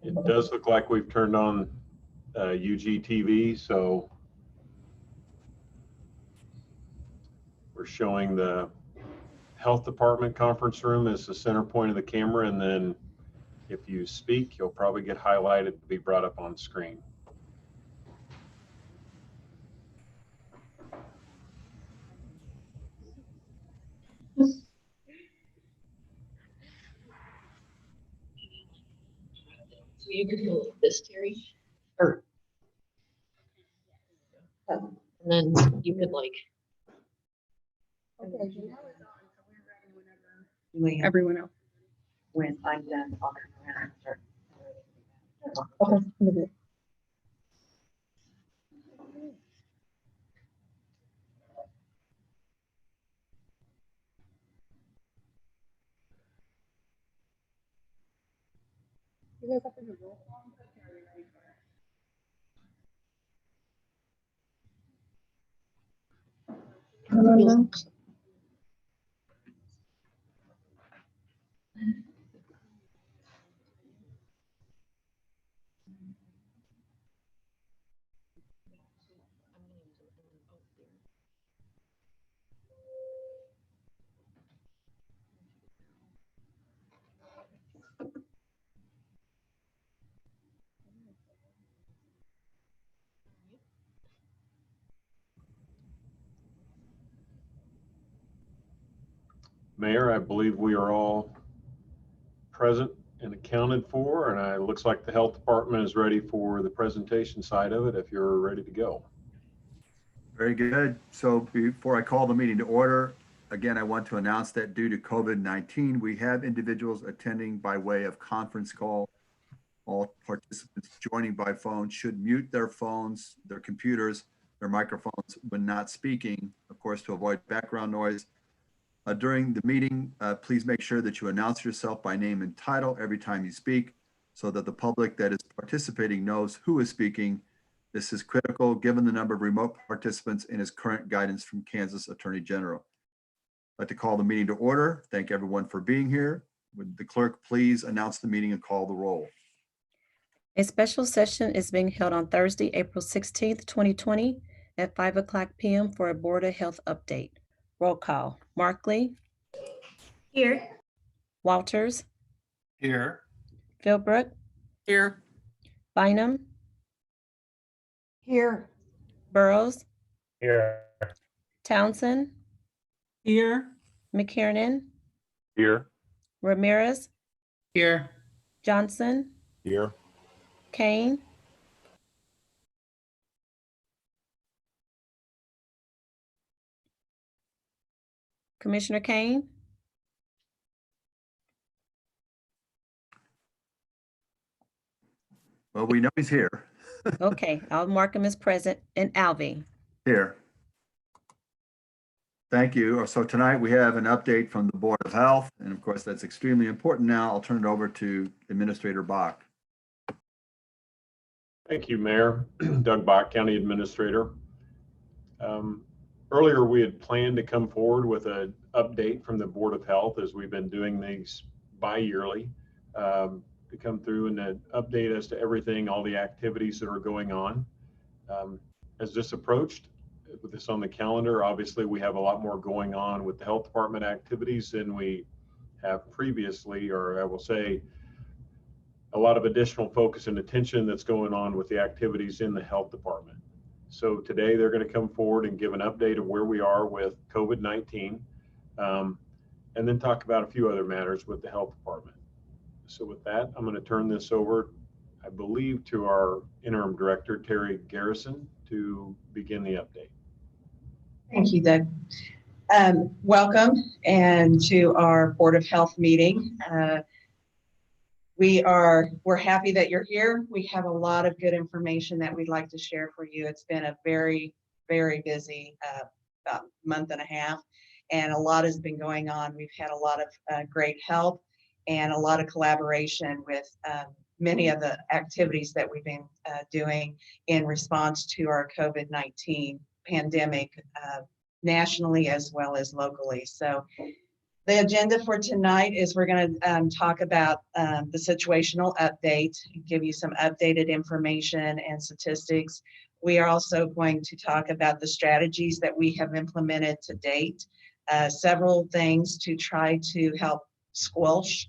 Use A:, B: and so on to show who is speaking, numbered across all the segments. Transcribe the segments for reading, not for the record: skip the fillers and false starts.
A: It does look like we've turned on UGTV, so we're showing the health department conference room as the center point of the camera, and then if you speak, you'll probably get highlighted to be brought up on screen.
B: So you could go like this, Terry, or and then you could like.
C: Okay, so now it's on, so we're ready whenever. Everyone else.
D: When I'm done, I'll come around and start.
C: Okay. You guys have to do roll call?
A: Mayor, I believe we are all present and accounted for, and it looks like the health department is ready for the presentation side of it if you're ready to go.
E: Very good. So before I call the meeting to order, again, I want to announce that due to COVID-19, we have individuals attending by way of conference call. All participants joining by phone should mute their phones, their computers, their microphones when not speaking, of course, to avoid background noise. During the meeting, please make sure that you announce yourself by name and title every time you speak so that the public that is participating knows who is speaking. This is critical given the number of remote participants and his current guidance from Kansas Attorney General. I'd like to call the meeting to order. Thank everyone for being here. Would the clerk please announce the meeting and call the roll?
F: A special session is being held on Thursday, April 16th, 2020 at 5:00 p.m. for a Board of Health update. Roll call. Markley.
C: Here.
F: Walters.
G: Here.
F: Philbrook.
G: Here.
F: Bynum.
C: Here.
F: Burrows.
G: Here.
F: Townsend.
G: Here.
F: McKiernan.
A: Here.
F: Ramirez.
G: Here.
F: Johnson.
A: Here.
F: Kane. Commissioner Kane.
E: Well, we know he's here.
F: Okay, I'll mark him as present. And Alvey.
E: Here. Thank you. So tonight we have an update from the Board of Health, and of course that's extremely important now. I'll turn it over to Administrator Bach.
A: Thank you, Mayor. Doug Bach, County Administrator. Earlier, we had planned to come forward with an update from the Board of Health, as we've been doing these bi-yearly, to come through and update us to everything, all the activities that are going on. As this approached, with this on the calendar, obviously we have a lot more going on with the health department activities than we have previously, or I will say a lot of additional focus and attention that's going on with the activities in the health department. So today they're going to come forward and give an update of where we are with COVID-19, and then talk about a few other matters with the health department. So with that, I'm going to turn this over, I believe, to our interim director, Terry Garrison, to begin the update.
D: Thank you, Doug. Welcome and to our Board of Health meeting. We're happy that you're here. We have a lot of good information that we'd like to share for you. It's been a very, very busy about month and a half, and a lot has been going on. We've had a lot of great help and a lot of collaboration with many of the activities that we've been doing in response to our COVID-19 pandemic nationally as well as locally. So the agenda for tonight is we're going to talk about the situational update, give you some updated information and statistics. We are also going to talk about the strategies that we have implemented to date, several things to try to help squelch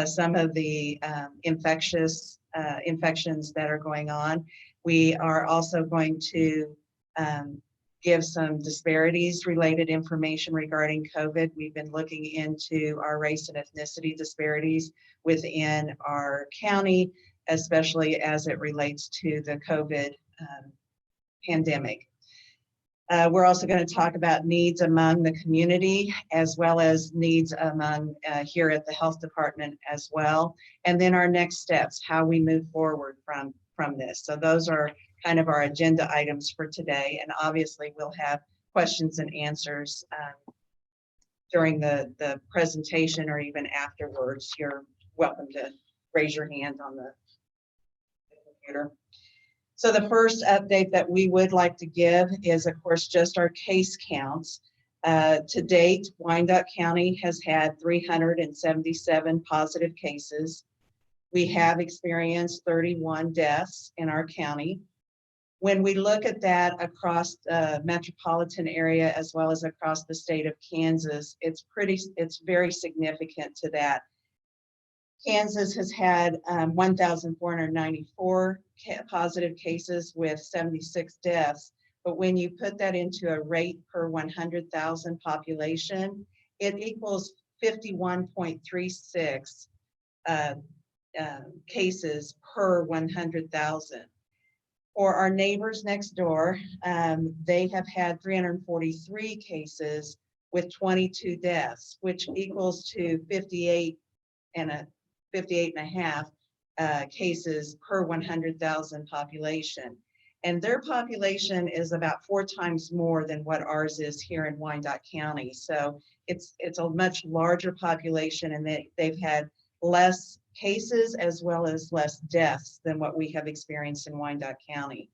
D: some of the infections that are going on. We are also going to give some disparities related information regarding COVID. We've been looking into our race and ethnicity disparities within our county, especially as it relates to the COVID pandemic. We're also going to talk about needs among the community as well as needs among here at the health department as well. And then our next steps, how we move forward from this. So those are kind of our agenda items for today. And obviously we'll have questions and answers during the presentation or even afterwards. You're welcome to raise your hand on the computer. So the first update that we would like to give is, of course, just our case counts. To date, Wyandotte County has had 377 positive cases. We have experienced 31 deaths in our county. When we look at that across the metropolitan area as well as across the state of Kansas, it's very significant to that. Kansas has had 1,494 positive cases with 76 deaths. But when you put that into a rate per 100,000 population, it equals 51.36 cases per 100,000. For our neighbors next door, they have had 343 cases with 22 deaths, which equals to 58 and a half cases per 100,000 population. And their population is about 4 times more than what ours is here in Wyandotte County. So it's a much larger population, and they've had less cases as well as less deaths than what we have experienced in Wyandotte County.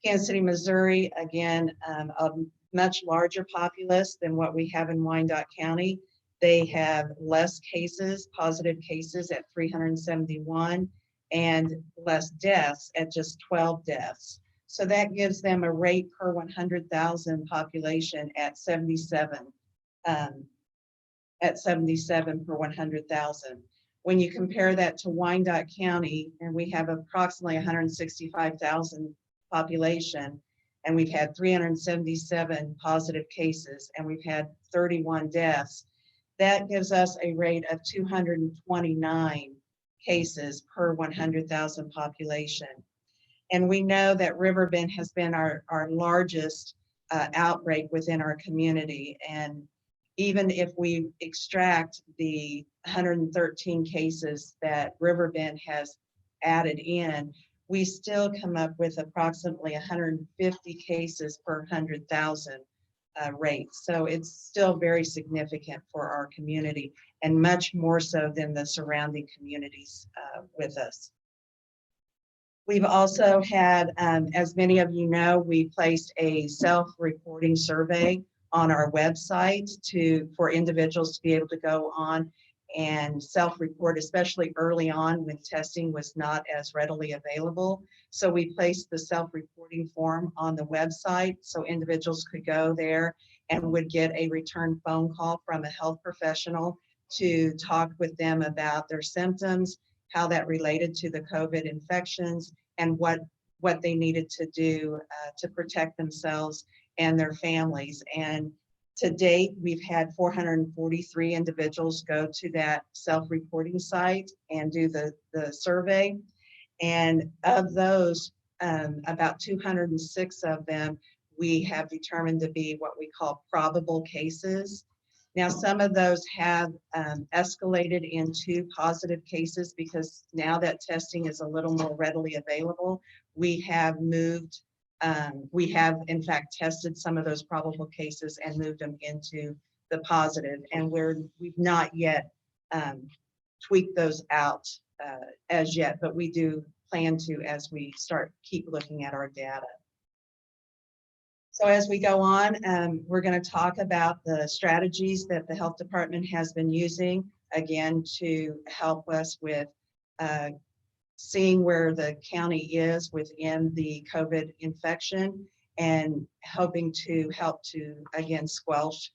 D: Kansas City, Missouri, again, a much larger populace than what we have in Wyandotte County. They have less cases, positive cases at 371, and less deaths at just 12 deaths. So that gives them a rate per 100,000 population at 77 per 100,000. When you compare that to Wyandotte County, and we have approximately 165,000 population, and we've had 377 positive cases, and we've had 31 deaths, that gives us a rate of 229 cases per 100,000 population. And we know that Riverbend has been our largest outbreak within our community. And even if we extract the 113 cases that Riverbend has added in, we still come up with approximately 150 cases per 100,000 rate. So it's still very significant for our community, and much more so than the surrounding communities with us. We've also had, as many of you know, we placed a self-reporting survey on our website for individuals to be able to go on and self-report, especially early on when testing was not as readily available. So we placed the self-reporting form on the website so individuals could go there and would get a return phone call from a health professional to talk with them about their symptoms, how that related to the COVID infections, and what they needed to do to protect themselves and their families. And to date, we've had 443 individuals go to that self-reporting site and do the survey. And of those, about 206 of them, we have determined to be what we call probable cases. Now, some of those have escalated into positive cases because now that testing is a little more readily available. We have moved, we have in fact tested some of those probable cases and moved them into the positive, and we've not yet tweaked those out as yet, but we do plan to as we keep looking at our data. So as we go on, we're going to talk about the strategies that the health department has been using, again, to help us with seeing where the county is within the COVID infection and hoping to help to, again, squelch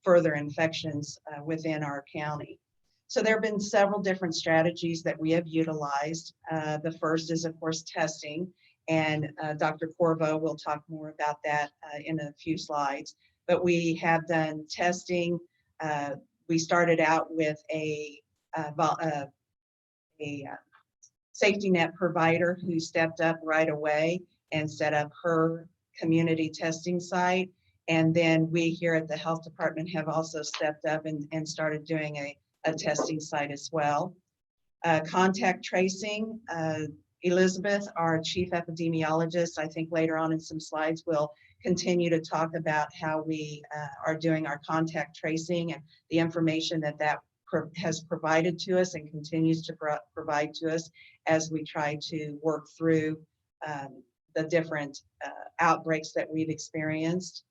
D: further infections within our county. So there have been several different strategies that we have utilized. The first is, of course, testing. And Dr. Corvo will talk more about that in a few slides. But we have done testing. We started out with a safety net provider who stepped up right away and set up her community testing site. And then we here at the health department have also stepped up and started doing a testing site as well. Contact tracing. Elizabeth, our chief epidemiologist, I think later on in some slides will continue to talk about how we are doing our contact tracing and the information that has provided to us and continues to provide to us as we try to work through the different outbreaks that we've experienced.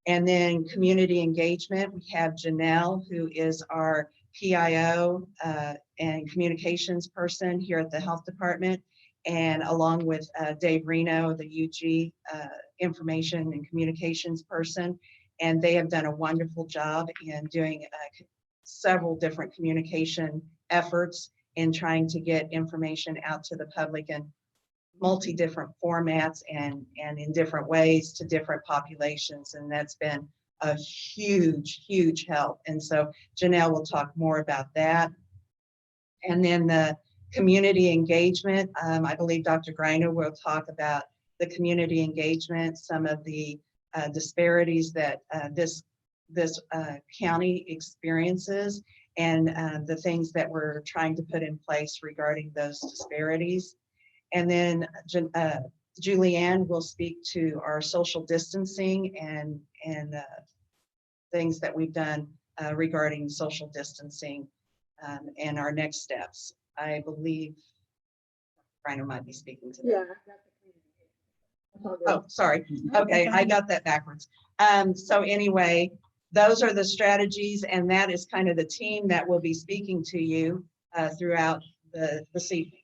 D: And then community engagement, we have Janelle, who is our PIO and communications person here at the health department, and along with Dave Reno, the UG information and communications person. And they have done a wonderful job in doing several different communication efforts in trying to get information out to the public in multi-different formats and in different ways to different populations. And that's been a huge, huge help. And so Janelle will talk more about that. And then the community engagement, I believe Dr. Greiner will talk about the community engagement, some of the disparities that this county experiences, and the things that we're trying to put in place regarding those disparities. And then Julianne will speak to our social distancing and things that we've done regarding social distancing and our next steps. I believe Reiner might be speaking to that.
C: Yeah.
D: Oh, sorry. Okay, I got that backwards. So anyway, those are the strategies, and that is kind of the team that will be speaking to you throughout this evening.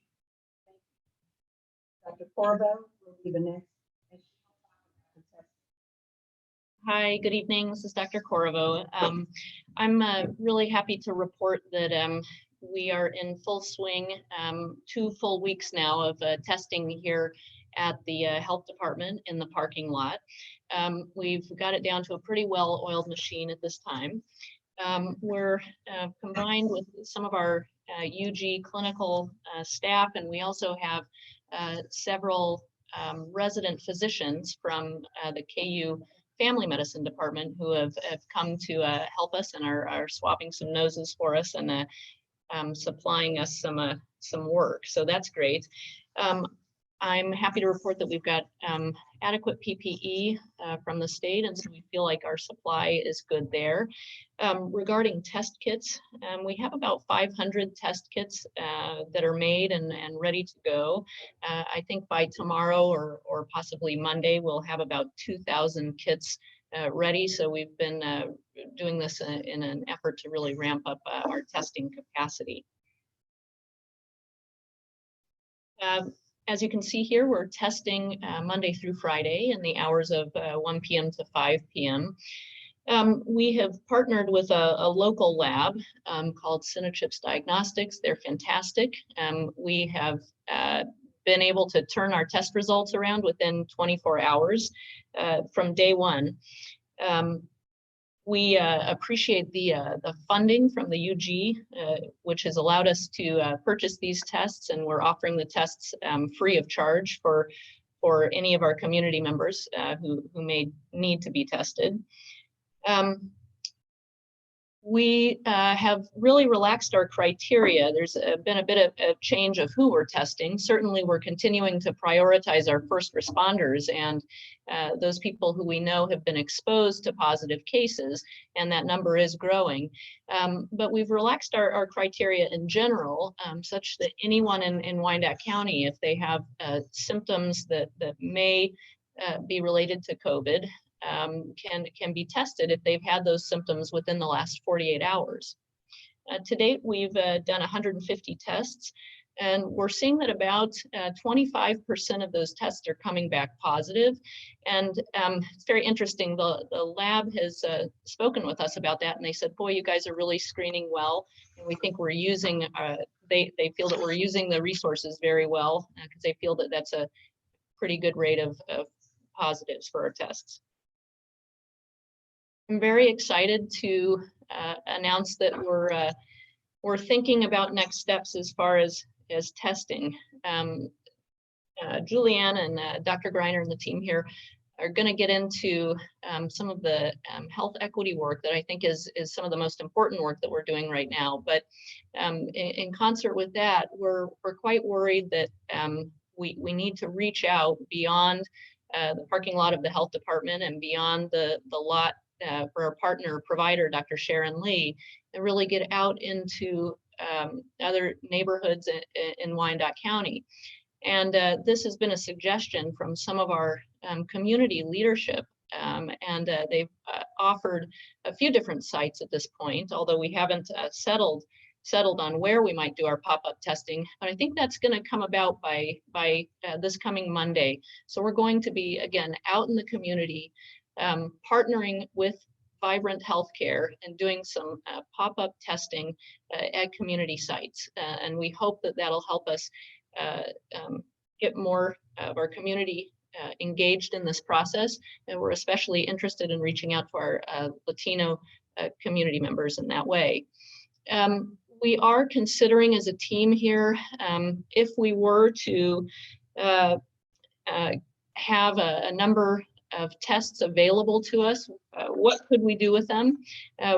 D: Dr. Corvo will be the next.
B: Hi, good evening. This is Dr. Corvo. I'm really happy to report that we are in full swing, 2 full weeks now of testing here at the health department in the parking lot. We've got it down to a pretty well-oiled machine at this time. We're combined with some of our UG clinical staff, and we also have several resident physicians from the KU Family Medicine Department who have come to help us and are swabbing some noses for us and supplying us some work. So that's great. I'm happy to report that we've got adequate PPE from the state, and so we feel like our supply is good there. Regarding test kits, we have about 500 test kits that are made and ready to go. I think by tomorrow or possibly Monday, we'll have about 2,000 kits ready. So we've been doing this in an effort to really ramp up our testing capacity. As you can see here, we're testing Monday through Friday in the hours of 1 p.m. to 5 p.m. We have partnered with a local lab called Cinechips Diagnostics. They're fantastic. We have been able to turn our test results around within 24 hours from day one. We appreciate the funding from the UG, which has allowed us to purchase these tests, and we're offering the tests free of charge for any of our community members who may need to be tested. We have really relaxed our criteria. There's been a bit of a change of who we're testing. Certainly, we're continuing to prioritize our first responders and those people who we know have been exposed to positive cases, and that number is growing. But we've relaxed our criteria in general, such that anyone in Wyandotte County, if they have symptoms that may be related to COVID can be tested if they've had those symptoms within the last 48 hours. To date, we've done 150 tests, and we're seeing that about 25% of those tests are coming back positive. And it's very interesting. The lab has spoken with us about that, and they said, boy, you guys are really screening well. And we think we're using, they feel that we're using the resources very well because they feel that that's a pretty good rate of positives for our tests. I'm very excited to announce that we're thinking about next steps as far as testing. Julianne and Dr. Greiner and the team here are going to get into some of the health equity work that I think is some of the most important work that we're doing right now. But in concert with that, we're quite worried that we need to reach out beyond the parking lot of the health department and beyond the lot for our partner provider, Dr. Sharon Lee, and really get out into other neighborhoods in Wyandotte County. And this has been a suggestion from some of our community leadership. And they've offered a few different sites at this point, although we haven't settled on where we might do our pop-up testing. But I think that's going to come about by this coming Monday. So we're going to be, again, out in the community, partnering with Vibrant Healthcare and doing some pop-up testing at community sites. And we hope that that'll help us get more of our community engaged in this process. And we're especially interested in reaching out to our Latino community members in that way. We are considering as a team here, if we were to have a number of tests available to us, what could we do with them?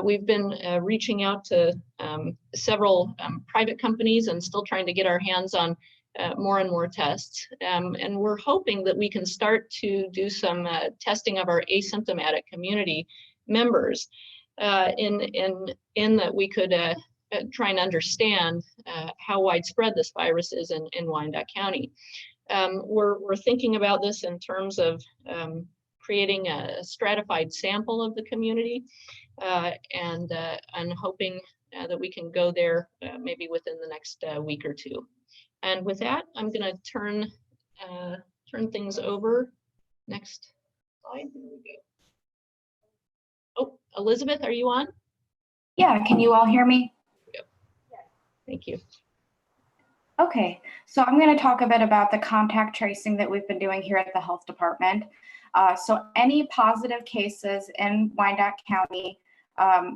B: We've been reaching out to several private companies and still trying to get our hands on more and more tests. And we're hoping that we can start to do some testing of our asymptomatic community members in that we could try and understand how widespread this virus is in Wyandotte County. We're thinking about this in terms of creating a stratified sample of the community and hoping that we can go there maybe within the next week or two. And with that, I'm going to turn things over. Next slide. Here we go. Oh, Elizabeth, are you on?
H: Yeah, can you all hear me?
B: Yep. Thank you.
H: Okay, so I'm going to talk a bit about the contact tracing that we've been doing here at the health department. So any positive cases in Wyandotte County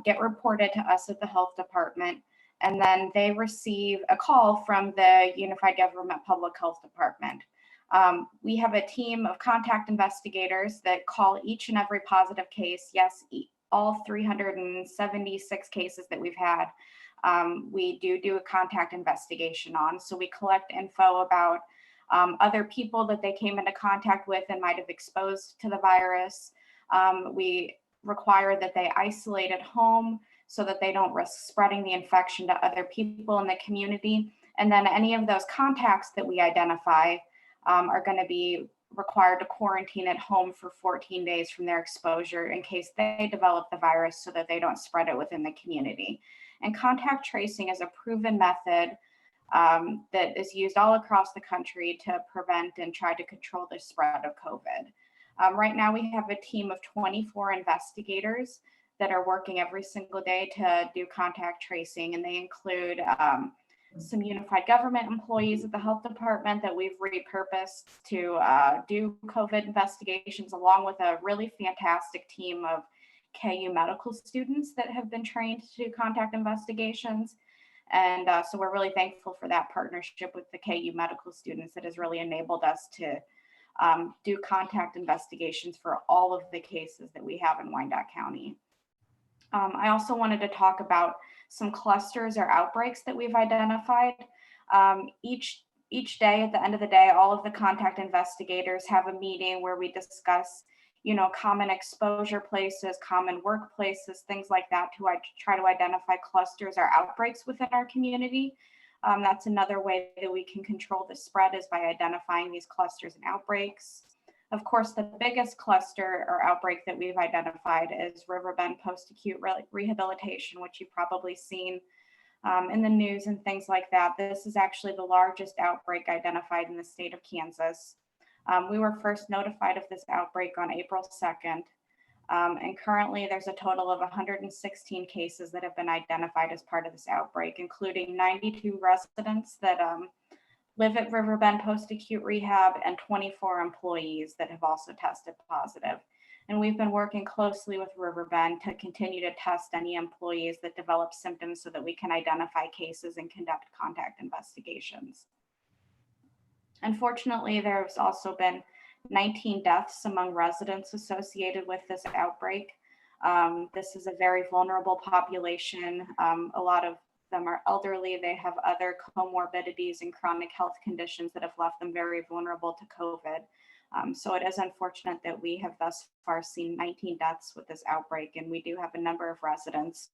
H: get reported to us at the health department, and then they receive a call from the Unified Government Public Health Department. We have a team of contact investigators that call each and every positive case. Yes, all 376 cases that we've had, we do a contact investigation on. So we collect info about other people that they came into contact with and might have exposed to the virus. We require that they isolate at home so that they don't risk spreading the infection to other people in the community. And then any of those contacts that we identify are going to be required to quarantine at home for 14 days from their exposure in case they develop the virus so that they don't spread it within the community. And contact tracing is a proven method that is used all across the country to prevent and try to control the spread of COVID. Right now, we have a team of 24 investigators that are working every single day to do contact tracing, and they include some unified government employees at the health department that we've repurposed to do COVID investigations, along with a really fantastic team of KU medical students that have been trained to do contact investigations. And so we're really thankful for that partnership with the KU medical students that has really enabled us to do contact investigations for all of the cases that we have in Wyandotte County. I also wanted to talk about some clusters or outbreaks that we've identified. Each day, at the end of the day, all of the contact investigators have a meeting where we discuss, common exposure places, common workplaces, things like that, to try to identify clusters or outbreaks within our community. That's another way that we can control the spread, is by identifying these clusters and outbreaks. Of course, the biggest cluster or outbreak that we've identified is Riverbend post-acute rehabilitation, which you've probably seen in the news and things like that. This is actually the largest outbreak identified in the state of Kansas. We were first notified of this outbreak on April 2nd. And currently there's a total of 116 cases that have been identified as part of this outbreak, including 92 residents that live at Riverbend post-acute rehab and 24 employees that have also tested positive. And we've been working closely with Riverbend to continue to test any employees that develop symptoms so that we can identify cases and conduct contact investigations. Unfortunately, there's also been 19 deaths among residents associated with this outbreak. This is a very vulnerable population. A lot of them are elderly. They have other comorbidities and chronic health conditions that have left them very vulnerable to COVID. So it is unfortunate that we have thus far seen 19 deaths with this outbreak, and we do have a number of residents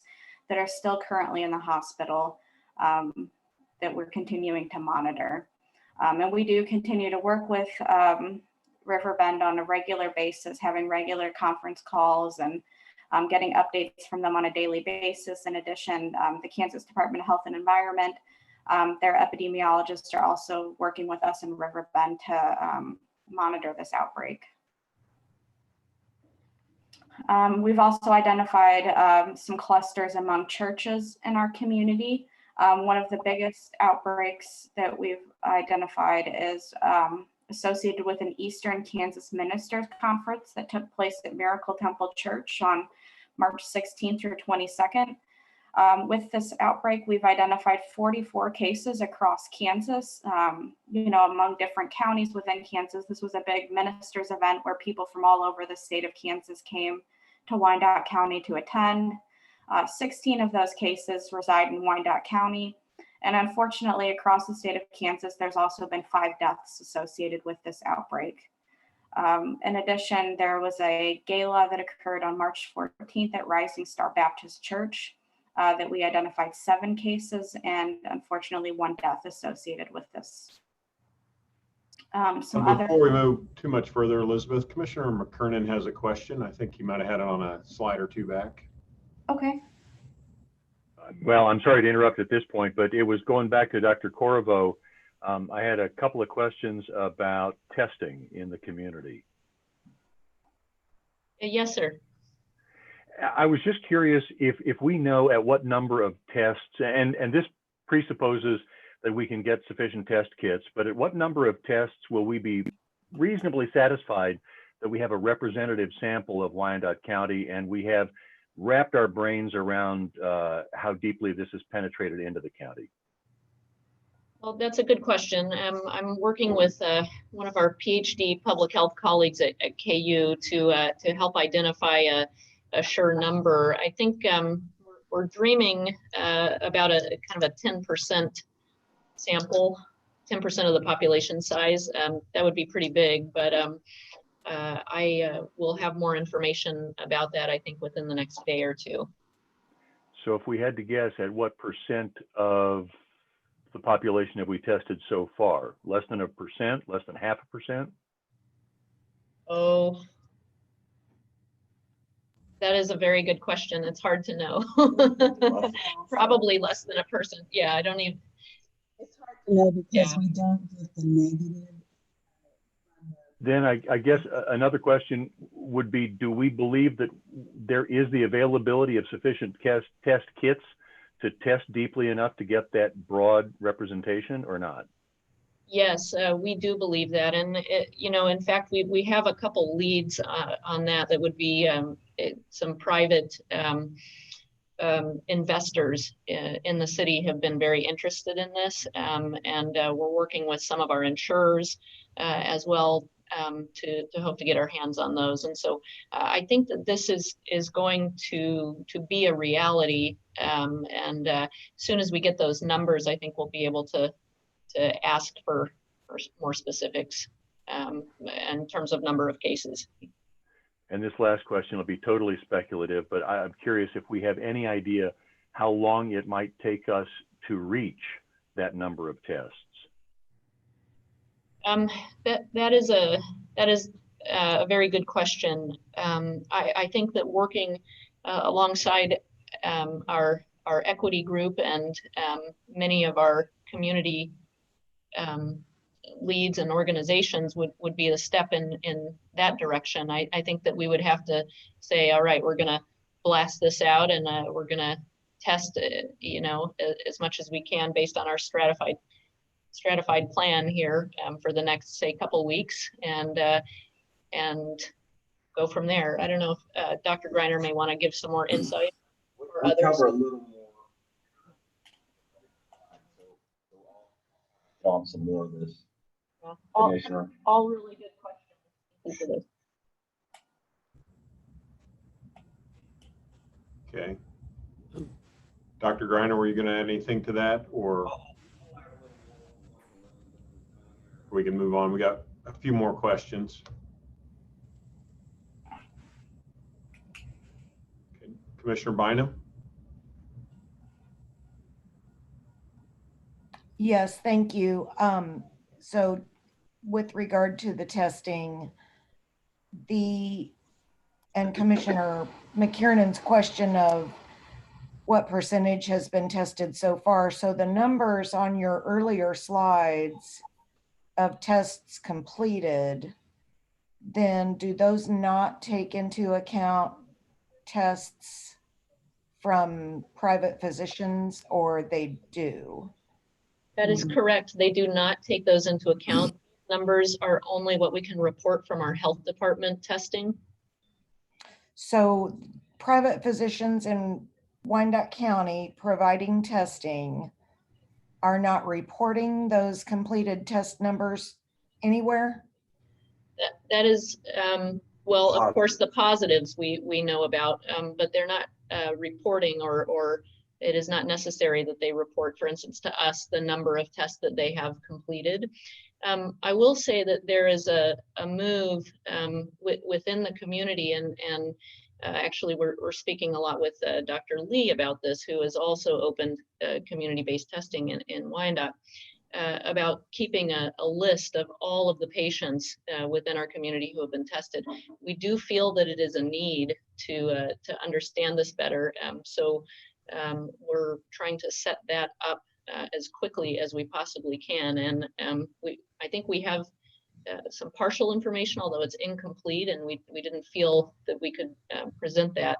H: that are still currently in the hospital that we're continuing to monitor. And we do continue to work with Riverbend on a regular basis, having regular conference calls and getting updates from them on a daily basis. In addition, the Kansas Department of Health and Environment, their epidemiologists are also working with us in Riverbend to monitor this outbreak. We've also identified some clusters among churches in our community. One of the biggest outbreaks that we've identified is associated with an Eastern Kansas Ministers Conference that took place at Miracle Temple Church on March 16th through 22nd. With this outbreak, we've identified 44 cases across Kansas, among different counties within Kansas. This was a big ministers event where people from all over the state of Kansas came to Wyandotte County to attend. 16 of those cases reside in Wyandotte County. And unfortunately, across the state of Kansas, there's also been 5 deaths associated with this outbreak. In addition, there was a gala that occurred on March 14th at Rising Star Baptist Church that we identified 7 cases and unfortunately 1 death associated with this.
A: Before we move too much further, Elizabeth, Commissioner McKernan has a question. I think he might have had it on a slide or 2 back.
H: Okay.
I: Well, I'm sorry to interrupt at this point, but it was going back to Dr. Corvo. I had a couple of questions about testing in the community.
B: Yes, sir.
I: I was just curious if we know at what number of tests, and this presupposes that we can get sufficient test kits, but at what number of tests will we be reasonably satisfied that we have a representative sample of Wyandotte County and we have wrapped our brains around how deeply this has penetrated into the county?
B: Well, that's a good question. I'm working with one of our PhD public health colleagues at KU to help identify a sure number. I think we're dreaming about a kind of a 10% sample, 10% of the population size. That would be pretty big, but I will have more information about that, I think, within the next day or 2.
I: So if we had to guess, at what % of the population have we tested so far? Less than 1%, less than 0.5%?
B: Oh, that is a very good question. It's hard to know. Probably less than 1%. Yeah, I don't even.
C: It's hard to know because we don't get the negative.
I: Then I guess another question would be, do we believe that there is the availability of sufficient test kits to test deeply enough to get that broad representation or not?
B: Yes, we do believe that. And, in fact, we have a couple leads on that would be some private investors in the city have been very interested in this. And we're working with some of our insurers as well to hope to get our hands on those. And so I think that this is going to be a reality. And as soon as we get those numbers, I think we'll be able to ask for more specifics in terms of number of cases.
I: And this last question will be totally speculative, but I'm curious if we have any idea how long it might take us to reach that number of tests.
B: That is a very good question. I think that working alongside our equity group and many of our community leads and organizations would be a step in that direction. I think that we would have to say, all right, we're going to blast this out and we're going to test, you know, as much as we can based on our stratified plan here for the next, say, couple weeks, and go from there. I don't know if Dr. Greiner may want to give some more insight or
J: We
B: others.
J: cover a little more on some more of this. Commissioner.
B: All really good questions.
A: Okay. Dr. Greiner, were you going to add anything to that, or we can move on? We got a few more questions. Okay. Commissioner Bynum?
K: Yes, thank you. So with regard to the testing, and Commissioner McKiernan's question of what percentage has been tested so far. So the numbers on your earlier slides of tests completed, then do those not take into account tests from private physicians, or they do?
B: That is correct. They do not take those into account. Numbers are only what we can report from our health department testing.
K: So private physicians in Wyandotte County providing testing are not reporting those completed test numbers anywhere?
B: That is, well, of course, the positives we know about, but they're not reporting, or it is not necessary that they report, for instance, to us, the number of tests that they have completed. I will say that there is a move within the community, and actually we're speaking a lot with Dr. Lee about this, who has also opened community-based testing in Wyandotte, about keeping a list of all of the patients within our community who have been tested. We do feel that it is a need to understand this better. So we're trying to set that up as quickly as we possibly can. And I think we have some partial information, although it's incomplete, and we didn't feel that we could present that.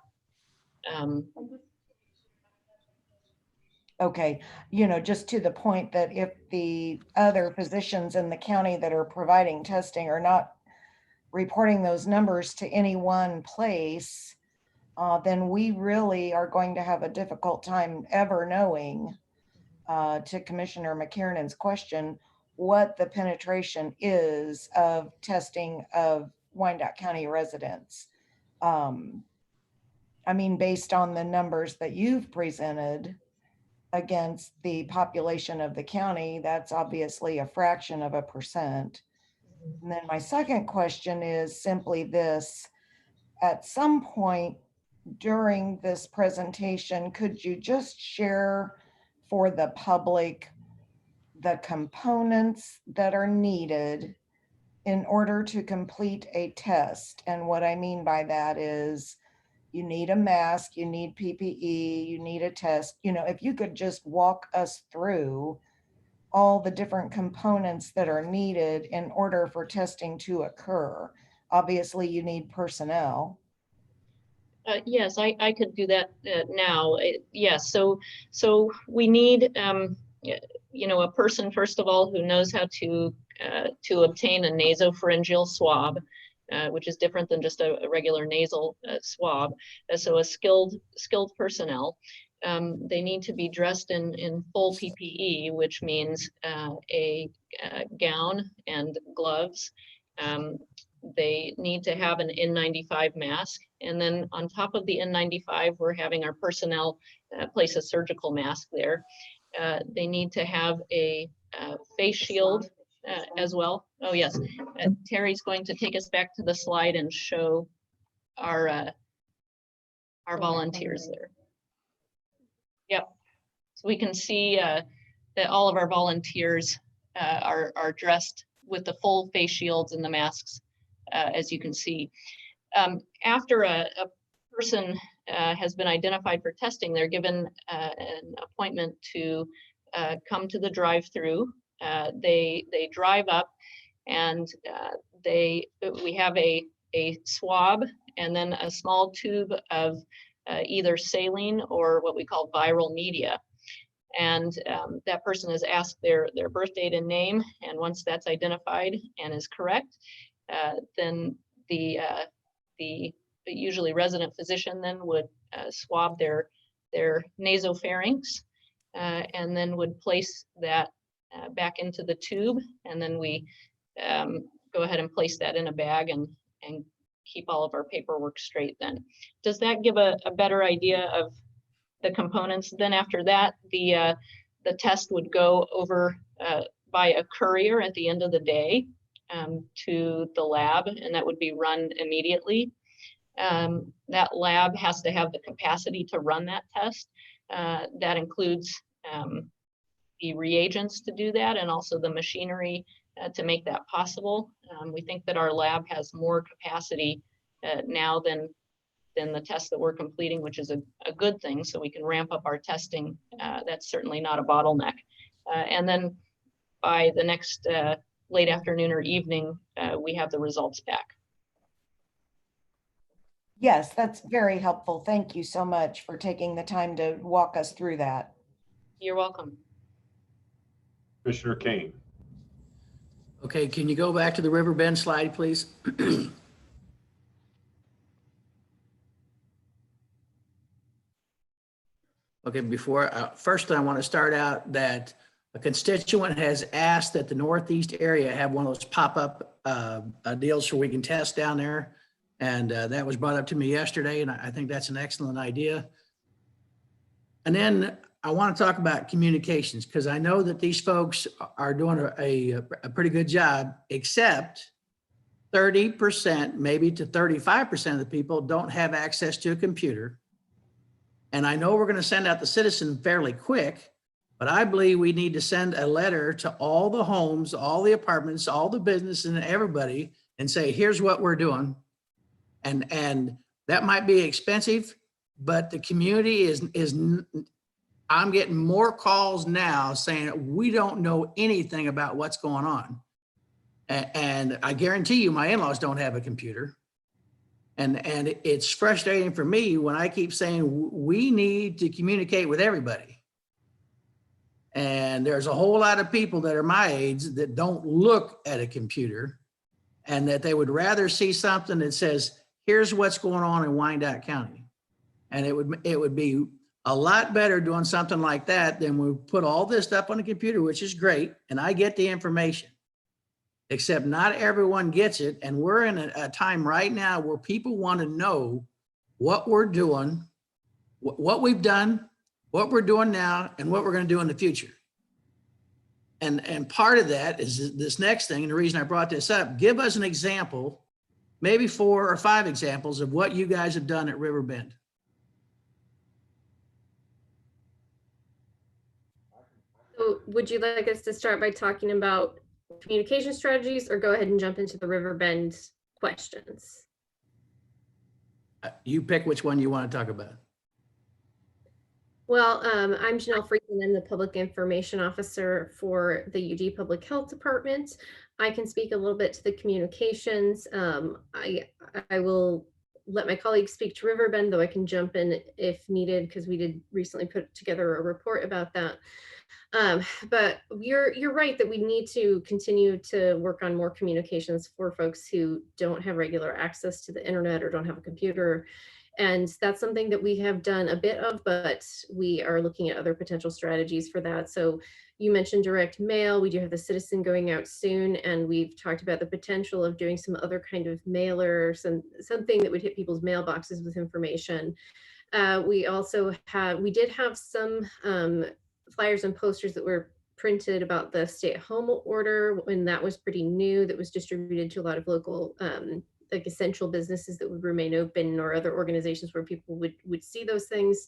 K: Okay, you know, just to the point that if the other physicians in the county that are providing testing are not reporting those numbers to any one place, then we really are going to have a difficult time ever knowing, to Commissioner McKiernan's question, what the penetration is of testing of Wyandotte County residents. I mean, based on the numbers that you've presented against the population of the county, that's obviously a fraction of a percent. And then my second question is simply this: at some point during this presentation, could you just share for the public the components that are needed in order to complete a test? And what I mean by that is, you need a mask, you need PPE, you need a test. You know, if you could just walk us through all the different components that are needed in order for testing to occur. Obviously, you need personnel.
B: Yes, I could do that now. Yes, so we need, you know, a person, first of all, who knows how to obtain a nasopharyngeal swab, which is different than just a regular nasal swab. So a skilled personnel. They need to be dressed in full PPE, which means a gown and gloves. They need to have an N95 mask. And then on top of the N95, we're having our personnel place a surgical mask there. They need to have a face shield as well. Oh yes, Terry's going to take us back to the slide and show our volunteers there. Yep, so we can see that all of our volunteers are dressed with the full face shields and the masks as you can see. After a person has been identified for testing, they're given an appointment to come to the drive-through. They drive up, and we have a swab and then a small tube of either saline or what we call viral media. And that person is asked their birth date and name, and once that's identified and is correct, then the usually resident physician then would swab their nasopharynx, and then would place that back into the tube, and then we go ahead and place that in a bag and keep all of our paperwork straight then. Does that give a better idea of the components? Then after that, the test would go over by a courier at the end of the day to the lab, and that would be run immediately. That lab has to have the capacity to run that test. That includes the reagents to do that, and also the machinery to make that possible. We think that our lab has more capacity now than the test that we're completing, which is a good thing, so we can ramp up our testing. That's certainly not a bottleneck. And then by the next late afternoon or evening, we have the results back.
K: Yes, that's very helpful. Thank you so much for taking the time to walk us through that.
B: You're welcome.
A: Commissioner Kane.
G: Okay, can you go back to the Riverbend slide, please? Okay, first I want to start out that a constituent has asked that the Northeast area have one of those pop-up deals so we can test down there. And that was brought up to me yesterday, and I think that's an excellent idea. And then I want to talk about communications, because I know that these folks are doing a pretty good job, except 30%, maybe to 35% of the people don't have access to a computer. And I know we're going to send out the citizen fairly quick, but I believe we need to send a letter to all the homes, all the apartments, all the businesses, and everybody, and say, here's what we're doing. And that might be expensive, but the community is I'm getting more calls now saying we don't know anything about what's going on. And I guarantee you my in-laws don't have a computer. And it's frustrating for me when I keep saying we need to communicate with everybody. And there's a whole lot of people that are my age that don't look at a computer, and that they would rather see something that says, here's what's going on in Wyandotte County. And it would be a lot better doing something like that than we put all this stuff on the computer, which is great. And I get the information, except not everyone gets it. And we're in a time right now where people want to know what we're doing, what we've done, what we're doing now, and what we're going to do in the future. And part of that is this next thing. And the reason I brought this up, give us an example, maybe 4 or 5 examples of what you guys have done at Riverbend.
L: So would you like us to start by talking about communication strategies, or go ahead and jump into the Riverbend questions?
G: You pick which one you want to talk about.
L: Well, I'm Janelle Friedman. I'm the Public Information Officer for the UD Public Health Department. I can speak a little bit to the communications. I will let my colleagues speak to Riverbend, though I can jump in if needed, because we did recently put together a report about that. But you're right that we need to continue to work on more communications for folks who don't have regular access to the internet or don't have a computer. And that's something that we have done a bit of, but we are looking at other potential strategies for that. So you mentioned direct mail. We do have the citizen going out soon, and we've talked about the potential of doing some other kind of mailer, something that would hit people's mailboxes with information. We did have some flyers and posters that were printed about the stay-at-home order when that was pretty new, that was distributed to a lot of local like essential businesses that would remain open, or other organizations where people would see those things.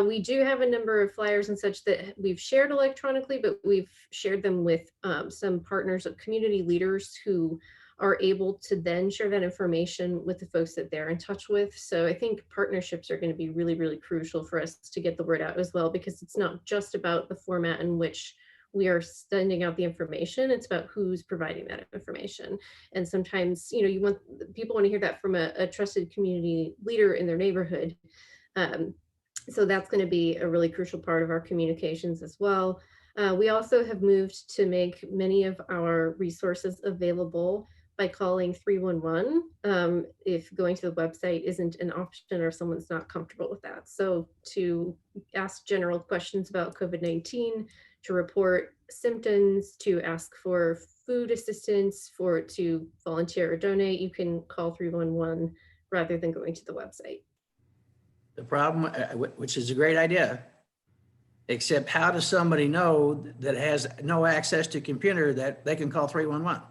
L: We do have a number of flyers and such that we've shared electronically, but we've shared them with some partners of community leaders who are able to then share that information with the folks that they're in touch with. So I think partnerships are going to be really, really crucial for us to get the word out as well, because it's not just about the format in which we are sending out the information, it's about who's providing that information. And sometimes, people want to hear that from a trusted community leader in their neighborhood. So that's going to be a really crucial part of our communications as well. We also have moved to make many of our resources available by calling 311 if going to the website isn't an option or someone's not comfortable with that. So to ask general questions about COVID-19, to report symptoms, to ask for food assistance, to volunteer or donate, you can call 311 rather than going to the website.
G: The problem, which is a great idea, except how does somebody know that has no access to computer that they can call 311?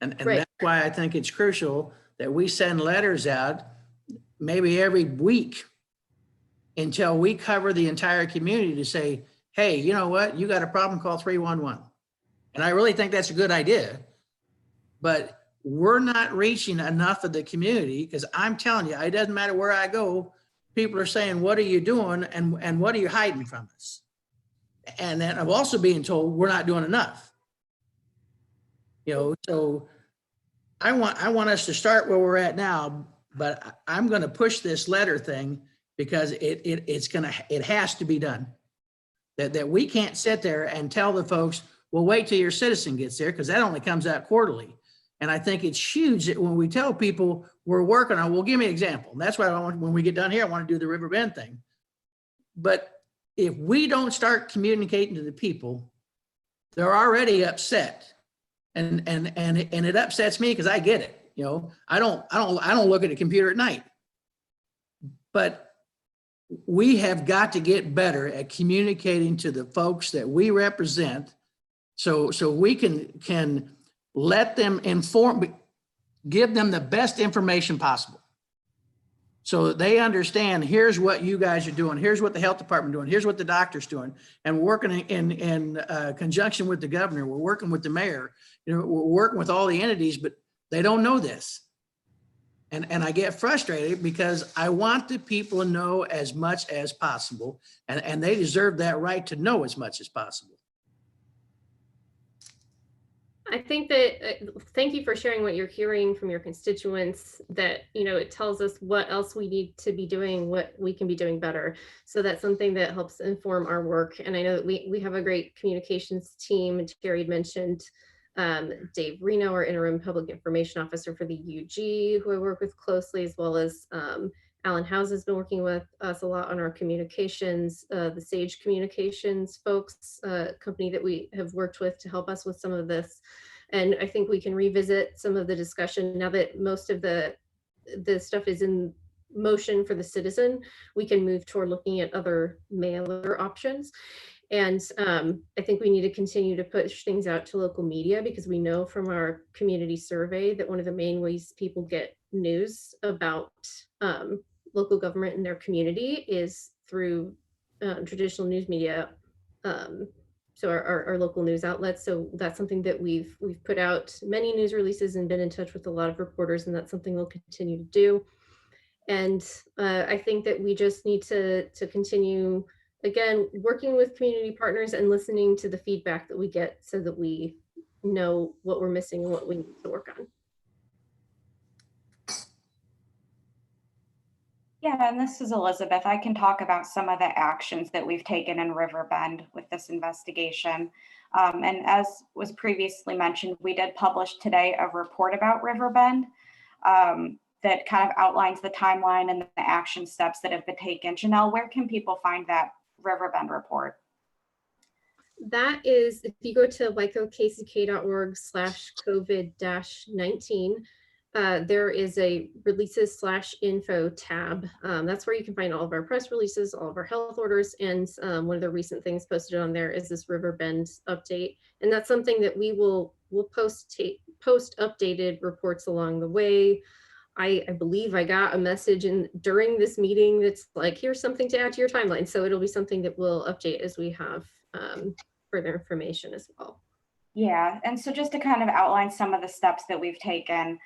G: And
L: Right.
G: That's why I think it's crucial that we send letters out maybe every week until we cover the entire community to say, hey, you know what? You got a problem, call 311. And I really think that's a good idea, but we're not reaching enough of the community, because I'm telling you, it doesn't matter where I go, people are saying, what are you doing? And what are you hiding from us? And then I'm also being told we're not doing enough. So I want us to start where we're at now, but I'm going to push this letter thing because it has to be done. That we can't sit there and tell the folks, well, wait till your citizen gets there, because that only comes out quarterly. And I think it's huge that when we tell people we're working on, well, give me an example. That's why I want, when we get done here, I want to do the River Bend thing. But if we don't start communicating to the people, they're already upset. And it upsets me because I get it. I don't look at a computer at night. But we have got to get better at communicating to the folks that we represent, so we can let them give them the best information possible, so that they understand, here's what you guys are doing, here's what the health department doing, here's what the doctor's doing, and we're working in conjunction with the governor, we're working with the mayor, we're working with all the entities, but they don't know this. And I get frustrated because I want the people to know as much as possible, and they deserve that right to know as much as possible.
L: I think that, thank you for sharing what you're hearing from your constituents, that, it tells us what else we need to be doing, what we can be doing better. So that's something that helps inform our work. And I know that we have a great communications team. Terry had mentioned Dave Reno, our interim public information officer for the UG, who I work with closely, as well as Alan House has been working with us a lot on our communications, the Sage Communications folks, company that we have worked with to help us with some of this. And I think we can revisit some of the discussion now that most of the stuff is in motion for the citizen. We can move toward looking at other mailer options. And I think we need to continue to push things out to local media, because we know from our community survey that one of the main ways people get news about local government in their community is through traditional news media. So our local news outlets. So that's something that we've put out many news releases and been in touch with a lot of reporters, and that's something we'll continue to do. And I think that we just need to continue, again, working with community partners and listening to the feedback that we get, so that we know what we're missing and what we need to work on.
H: Yeah, and this is Elizabeth. I can talk about some of the actions that we've taken in River Bend with this investigation. And as was previously mentioned, we did publish today a report about River Bend that kind of outlines the timeline and the action steps that have been taken. Janelle, where can people find that River Bend report?
L: That is, if you go to wicokck.org/COVID-19, there is a releases/info tab. That's where you can find all of our press releases, all of our health orders, and one of the recent things posted on there is this River Bend update. And that's something that we'll post updated reports along the way. I believe I got a message during this meeting that's like, here's something to add to your timeline. So it'll be something that we'll update as we have further information as well.
H: Yeah, and so just to kind of outline some of the steps that we've taken,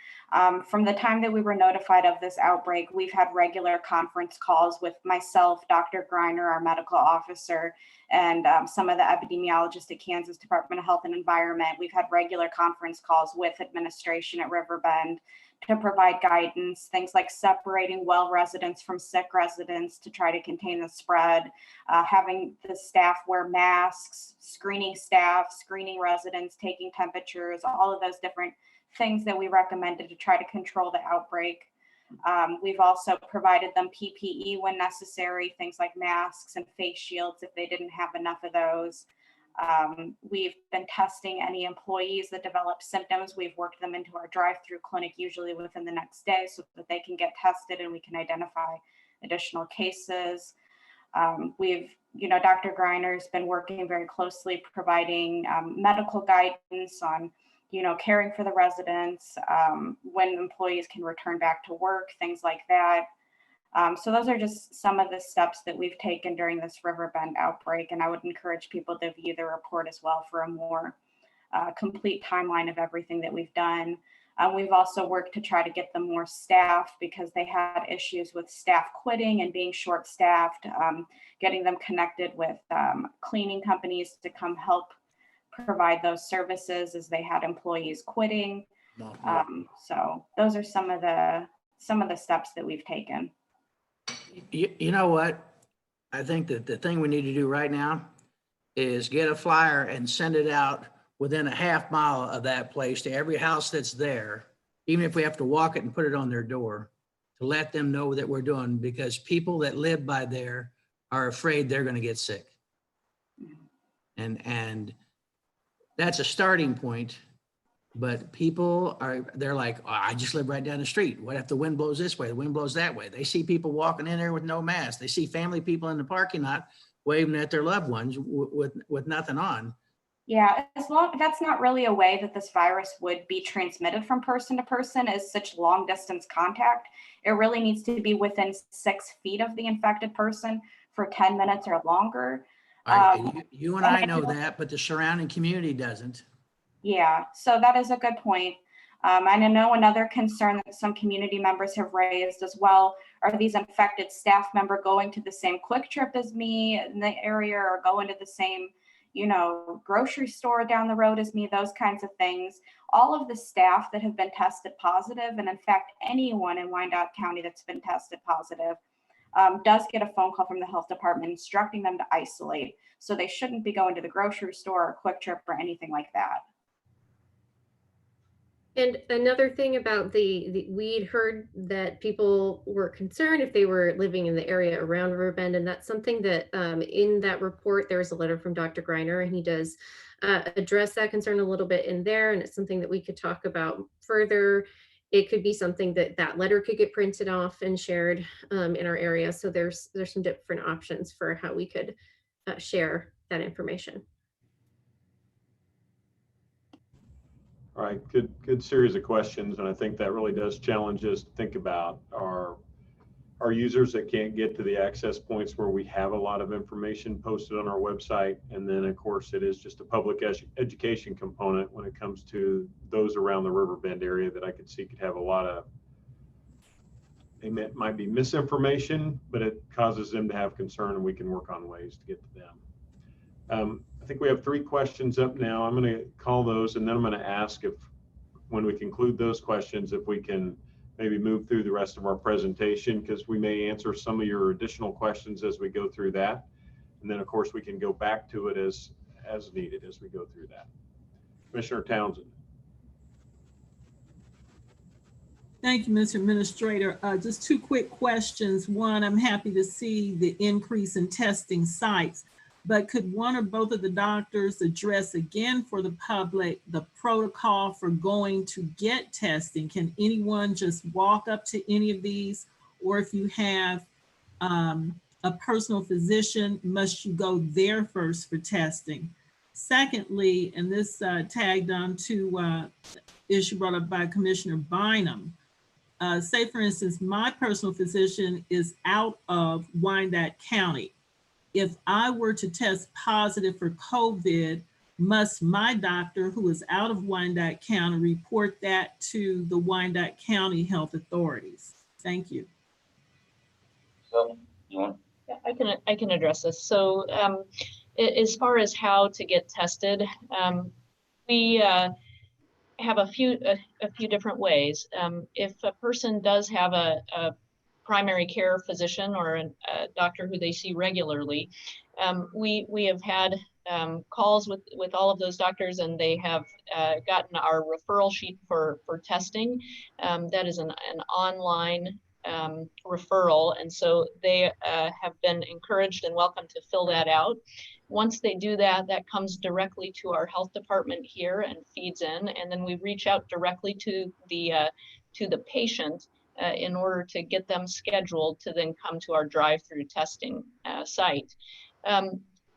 H: from the time that we were notified of this outbreak, we've had regular conference calls with myself, Dr. Greiner, our medical officer, and some of the epidemiologists at Kansas Department of Health and Environment. We've had regular conference calls with administration at Riverbend to provide guidance, things like separating well residents from sick residents to try to contain the spread, having the staff wear masks, screening staff, screening residents, taking temperatures, all of those different things that we recommended to try to control the outbreak. We've also provided them PPE when necessary, things like masks and face shields if they didn't have enough of those. We've been testing any employees that develop symptoms. We've worked them into our drive-through clinic usually within the next day so that they can get tested and we can identify additional cases. Dr. Greiner's been working very closely providing medical guidance on, caring for the residents, when employees can return back to work, things like that. So those are just some of the steps that we've taken during this Riverbend outbreak. And I would encourage people to view the report as well for a more complete timeline of everything that we've done. We've also worked to try to get them more staff because they had issues with staff quitting and being short-staffed, getting them connected with cleaning companies to come help provide those services as they had employees quitting. So those are some of the steps that we've taken.
G: You know what? I think that the thing we need to do right now is get a flyer and send it out within a half mile of that place to every house that's there, even if we have to walk it and put it on their door, to let them know that we're doing, because people that live by there are afraid they're going to get sick. And that's a starting point, but people they're like, oh, I just live right down the street. What if the wind blows this way? The wind blows that way. They see people walking in there with no mask. They see family people in the parking lot waving at their loved ones with nothing on.
H: Yeah, that's not really a way that this virus would be transmitted from person to person, is such long distance contact. It really needs to be within 6 feet of the infected person for 10 minutes or longer.
G: You and I know that, but the surrounding community doesn't.
H: Yeah, so that is a good point. And I know another concern that some community members have raised as well are these infected staff member going to the same Quick Trip as me in the area, or going to the same grocery store down the road as me, those kinds of things. All of the staff that have been tested positive, and in fact, anyone in Wyandotte County that's been tested positive, does get a phone call from the health department instructing them to isolate. So they shouldn't be going to the grocery store or Quick Trip or anything like that.
L: And another thing about we'd heard that people were concerned if they were living in the area around Riverbend, and that's something that in that report, there was a letter from Dr. Greiner, and he does address that concern a little bit in there, and it's something that we could talk about further. It could be something that letter could get printed off and shared in our area. So there's some different options for how we could share that information.
A: All right, good series of questions, and I think that really does challenge us to think about our users that can't get to the access points where we have a lot of information posted on our website. And then of course it is just a public education component when it comes to those around the Riverbend area that I could see could have a lot of, they might be misinformation, but it causes them to have concern, and we can work on ways to get to them. I think we have 3 questions up now. I'm going to call those, and then I'm going to ask if, when we conclude those questions, if we can maybe move through the rest of our presentation, because we may answer some of your additional questions as we go through that. And then of course we can go back to it as needed as we go through that. Commissioner Townsend.
M: Thank you, Mr. Administrator. Just 2 quick questions. One, I'm happy to see the increase in testing sites, but could one or both of the doctors address again for the public the protocol for going to get testing? Can anyone just walk up to any of these? Or if you have a personal physician, must you go there first for testing? Secondly, and this tagged on to issue brought up by Commissioner Bynum. Say for instance, my personal physician is out of Wyandotte County. If I were to test positive for COVID, must my doctor who is out of Wyandotte County report that to the Wyandotte County health authorities? Thank you.
J: So, you want?
B: Yeah, I can address this. So as far as how to get tested, we have a few different ways. If a person does have a primary care physician or a doctor who they see regularly, we have had calls with all of those doctors, and they have gotten our referral sheet for testing. That is an online referral, and so they have been encouraged and welcome to fill that out. Once they do that, that comes directly to our health department here and feeds in, and then we reach out directly to the patient in order to get them scheduled to then come to our drive-through testing site.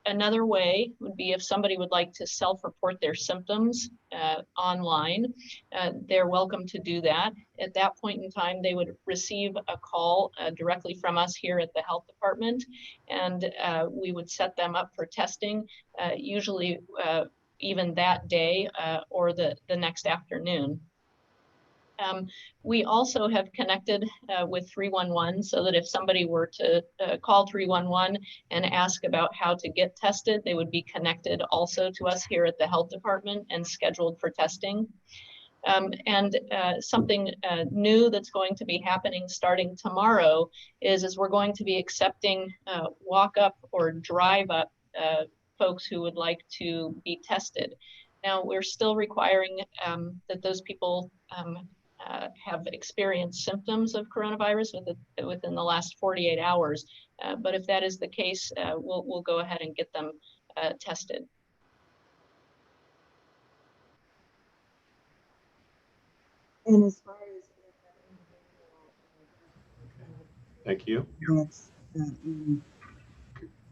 B: Another way would be if somebody would like to self-report their symptoms online, they're welcome to do that. At that point in time, they would receive a call directly from us here at the health department, and we would set them up for testing, usually even that day or the next afternoon. We also have connected with 311 so that if somebody were to call 311 and ask about how to get tested, they would be connected also to us here at the health department and scheduled for testing. Something new that's going to be happening starting tomorrow is we're going to be accepting walk up or drive up folks who would like to be tested. Now, we're still requiring that those people have experienced symptoms of coronavirus within the last 48 hours. But if that is the case, we'll go ahead and get them tested.
C: And as far as
A: Thank you.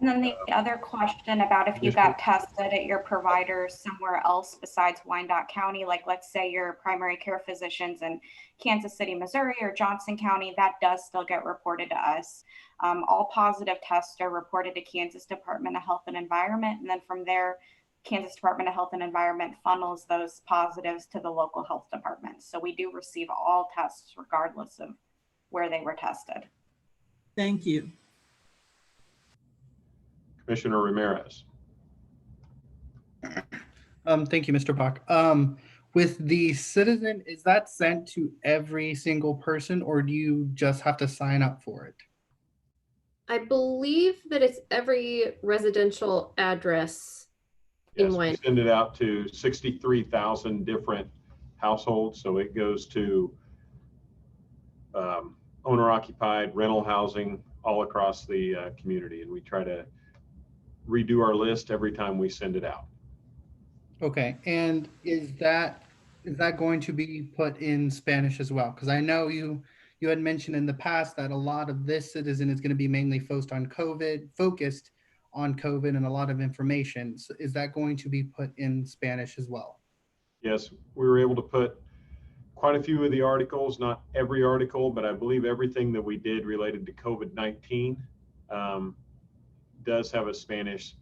H: And then the other question about if you got tested at your provider somewhere else besides Wyandotte County, like let's say your primary care physician's in Kansas City, Missouri, or Johnson County, that does still get reported to us. All positive tests are reported to Kansas Department of Health and Environment. And then from there, Kansas Department of Health and Environment funnels those positives to the local health department. So we do receive all tests regardless of where they were tested.
M: Thank you.
A: Commissioner Ramirez.
N: Thank you, Mr. Bach. With the citizen, is that sent to every single person, or do you just have to sign up for it?
L: I believe that it's every residential address in
A: Yes, we
L: Wyandotte.
A: send it out to 63,000 different households. So it goes to owner-occupied rental housing all across the community, and we try to redo our list every time we send it out.
N: Okay, and is that going to be put in Spanish as well? Because I know you had mentioned in the past that a lot of this citizen is going to be mainly focused on COVID and a lot of information. So is that going to be put in Spanish as well?
A: Yes, we were able to put quite a few of the articles, not every article, but I believe everything that we did related to COVID-19 does have a Spanish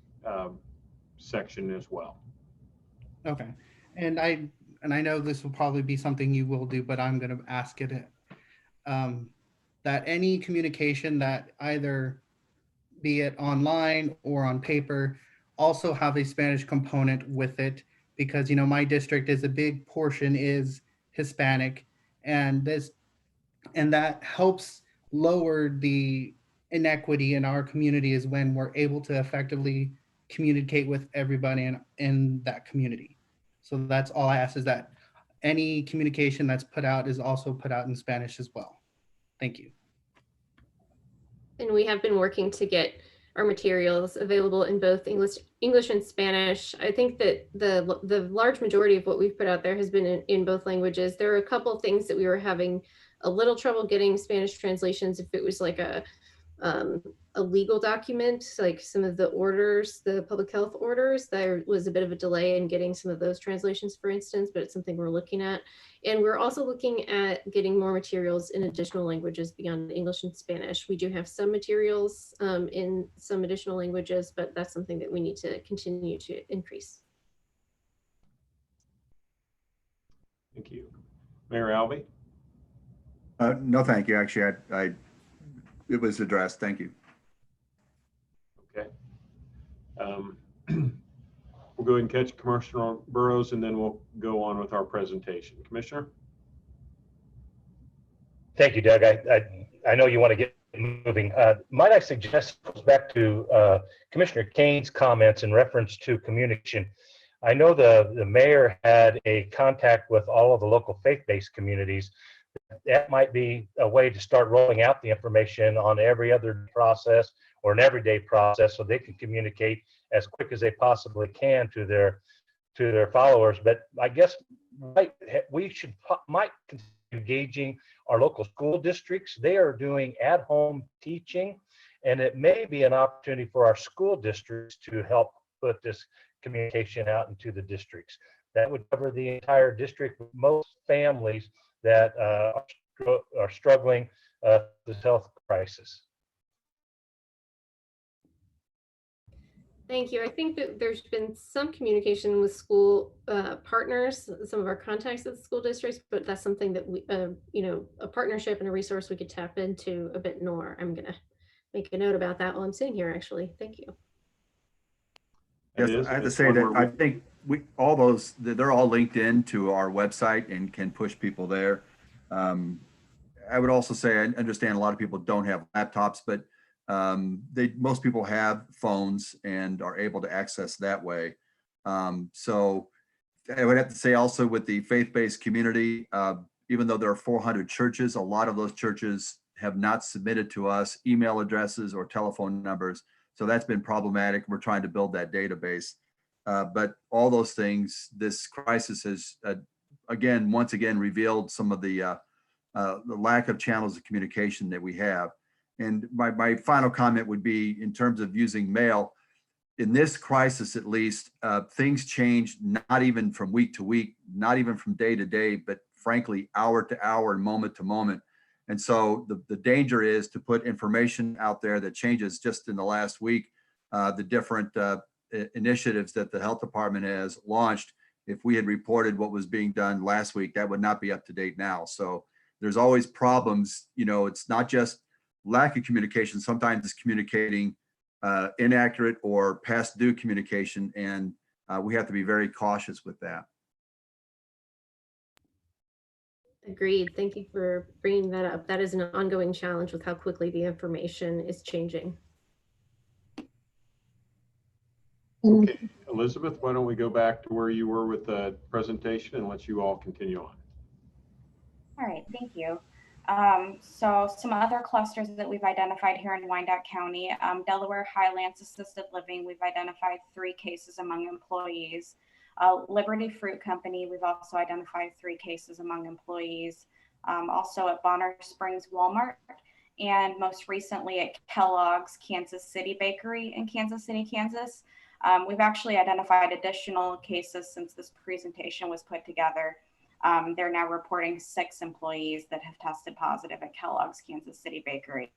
A: section as well.
N: Okay, and I know this will probably be something you will do, but I'm going to ask it. That any communication that either be it online or on paper also have a Spanish component with it, because my district is a big portion is Hispanic, and that helps lower the inequity in our community is when we're able to effectively communicate with everybody in that community. So that's all I ask, is that any communication that's put out is also put out in Spanish as well. Thank you.
L: And we have been working to get our materials available in both English and Spanish. I think that the large majority of what we've put out there has been in both languages. There are a couple of things that we were having a little trouble getting Spanish translations if it was like a legal document, like some of the orders, the public health orders. There was a bit of a delay in getting some of those translations, for instance, but it's something we're looking at. And we're also looking at getting more materials in additional languages beyond English and Spanish. We do have some materials in some additional languages, but that's something that we need to continue to increase.
A: Thank you. Mayor Alvey?
E: No, thank you. Actually, it was addressed. Thank you.
A: Okay. We'll go ahead and catch Commissioner Burrows, and then we'll go on with our presentation. Commissioner?
O: Thank you, Doug. I know you want to get moving. Might I suggest goes back to Commissioner Kane's comments in reference to communication. I know the mayor had a contact with all of the local faith-based communities. That might be a way to start rolling out the information on every other process or an everyday process so they can communicate as quick as they possibly can to their followers. But I guess we might consider engaging our local school districts. They are doing at-home teaching, and it may be an opportunity for our school districts to help put this communication out into the districts. That would cover the entire district with most families that are struggling with this health crisis.
L: Thank you. I think that there's been some communication with school partners, some of our contacts at the school districts, but that's something that we, a partnership and a resource we could tap into a bit more. I'm going to make a note about that while I'm sitting here, actually. Thank you.
E: Yes, I have to say that I think they're all linked in to our website and can push people there. I would also say I understand a lot of people don't have laptops, but most people have phones and are able to access that way. So I would have to say also with the faith-based community, even though there are 400 churches, a lot of those churches have not submitted to us email addresses or telephone numbers. So that's been problematic. We're trying to build that database. But all those things, this crisis has, once again, revealed some of the lack of channels of communication that we have. And my final comment would be in terms of using mail. In this crisis, at least, things change not even from week to week, not even from day to day, but frankly, hour to hour and moment to moment. And so the danger is to put information out there that changes just in the last week. The different initiatives that the health department has launched, if we had reported what was being done last week, that would not be up to date now. So there's always problems. It's not just lack of communication. Sometimes it's communicating inaccurate or past due communication, and we have to be very cautious with that.
L: Agreed. Thank you for bringing that up. That is an ongoing challenge with how quickly the information is changing.
A: Okay, Elizabeth, why don't we go back to where you were with the presentation and let you all continue on.
H: All right, thank you. So some other clusters that we've identified here in Wyandotte County, Delaware Highlands Assisted Living, we've identified 3 cases among employees. Liberty Fruit Company, we've also identified 3 cases among employees. Also at Bonner Springs Walmart, and most recently at Kellogg's Kansas City Bakery in Kansas City, Kansas. We've actually identified additional cases since this presentation was put together. They're now reporting 6 employees that have tested positive at Kellogg's Kansas City Bakery.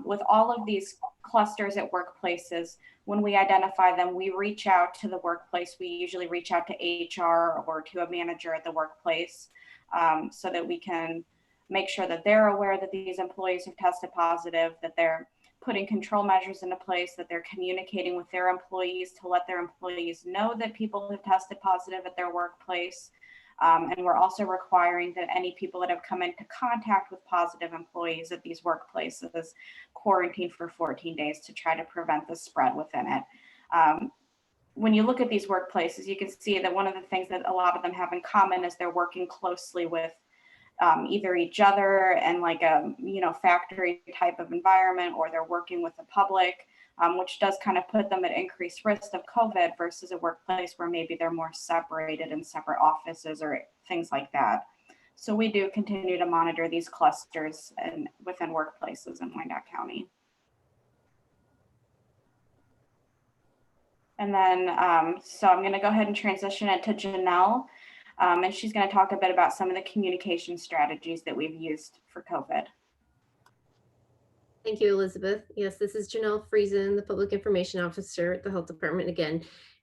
H: With all of these clusters at workplaces, when we identify them, we reach out to the workplace. We usually reach out to HR or to a manager at the workplace so that we can make sure that they're aware that these employees have tested positive, that they're putting control measures into place, that they're communicating with their employees to let their employees know that people have tested positive at their workplace. And we're also requiring that any people that have come into contact with positive employees at these workplaces quarantine for 14 days to try to prevent the spread within it. When you look at these workplaces, you can see that one of the things that a lot of them have in common is they're working closely with either each other and like a factory type of environment, or they're working with the public, which does kind of put them at increased risk of COVID versus a workplace where maybe they're more separated in separate offices or things like that. So we do continue to monitor these clusters and within workplaces in Wyandotte County. And then, so I'm going to go ahead and transition it to Janelle, and she's going to talk a bit about some of the communication strategies that we've used for COVID.
L: Thank you, Elizabeth. Yes, this is Janelle Friesen, the Public Information Officer at the Health Department again.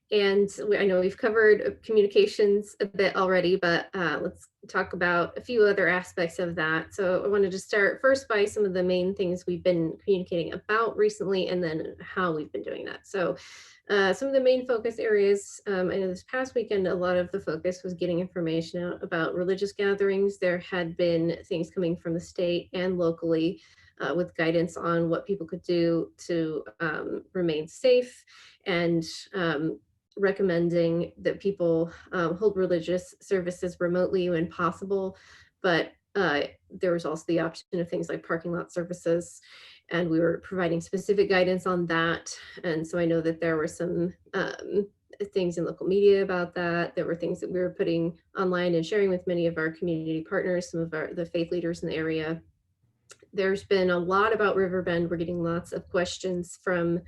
L: And I know we've covered communications a bit already, but let's talk about a few other aspects of that. So I wanted to start first by some of the main things we've been communicating about recently, and then how we've been doing that. So some of the main focus areas, I know this past weekend, a lot of the focus was getting information out about religious gatherings. There had been things coming from the state and locally with guidance on what people could do to remain safe, and recommending that people hold religious services remotely when possible. But there was also the option of things like parking lot services, and we were providing specific guidance on that. And so I know that there were some things in local media about that. There were things that we were putting online and sharing with many of our community partners, some of the faith leaders in the area. There's been a lot about Riverbend. We're getting lots of questions from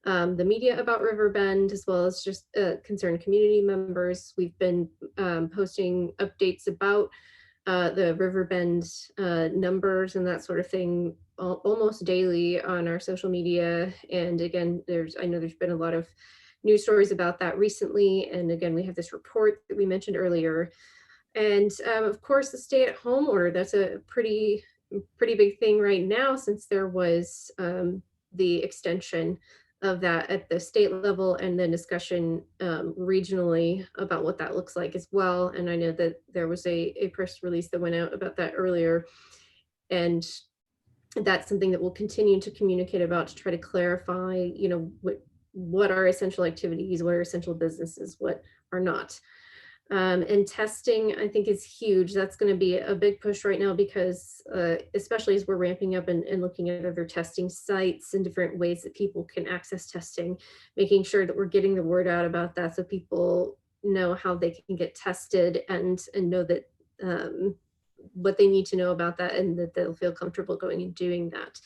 L: the media about Riverbend, as well as just concerned community members. We've been posting updates about the Riverbend numbers and that sort of thing almost daily on our social media. And again, I know there's been a lot of news stories about that recently. And again, we have this report that we mentioned earlier. And of course, the stay-at-home order, that's a pretty big thing right now, since there was the extension of that at the state level, and then discussion regionally about what that looks like as well. And I know that there was a press release that went out about that earlier. And that's something that we'll continue to communicate about to try to clarify, you know, what are essential activities, what are essential businesses, what are not. And testing, I think, is huge. That's going to be a big push right now, because especially as we're ramping up and looking at other testing sites and different ways that people can access testing, making sure that we're getting the word out about that so people know how they can get tested and know that what they need to know about that, and that they'll feel comfortable going and doing that.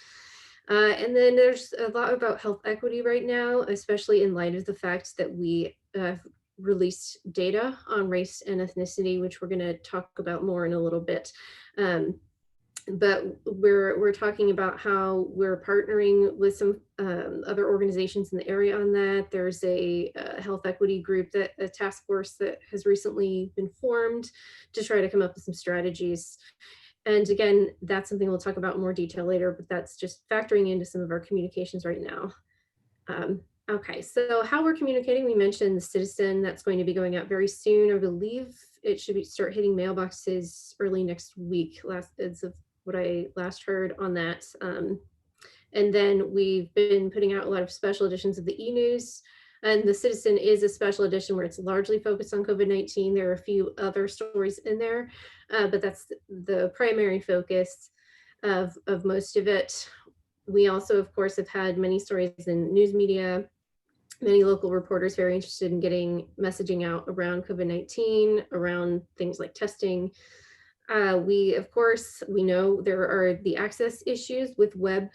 L: And then there's a lot about health equity right now, especially in light of the fact that we released data on race and ethnicity, which we're going to talk about more in a little bit. But we're talking about how we're partnering with some other organizations in the area on that. There's a health equity group, a task force that has recently been formed to try to come up with some strategies. And again, that's something we'll talk about in more detail later, but that's just factoring into some of our communications right now. Okay, so how we're communicating, we mentioned the citizen that's going to be going out very soon. I believe it should start hitting mailboxes early next week, as of what I last heard on that. And then we've been putting out a lot of special editions of the e-news. And the Citizen is a special edition where it's largely focused on COVID-19. There are a few other stories in there, but that's the primary focus of most of it. We also, of course, have had many stories in news media, many local reporters very interested in getting messaging out around COVID-19, around things like testing. We, of course, we know there are the access issues with web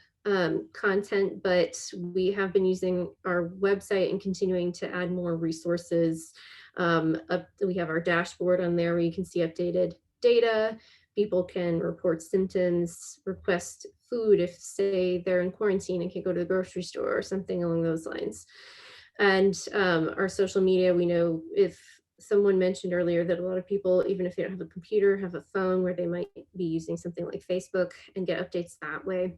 L: content, but we have been using our website and continuing to add more resources. We have our dashboard on there where you can see updated data. People can report symptoms, request food if, say, they're in quarantine and can't go to the grocery store or something along those lines. And our social media, we know, if someone mentioned earlier that a lot of people, even if they don't have a computer, have a phone where they might be using something like Facebook and get updates that way.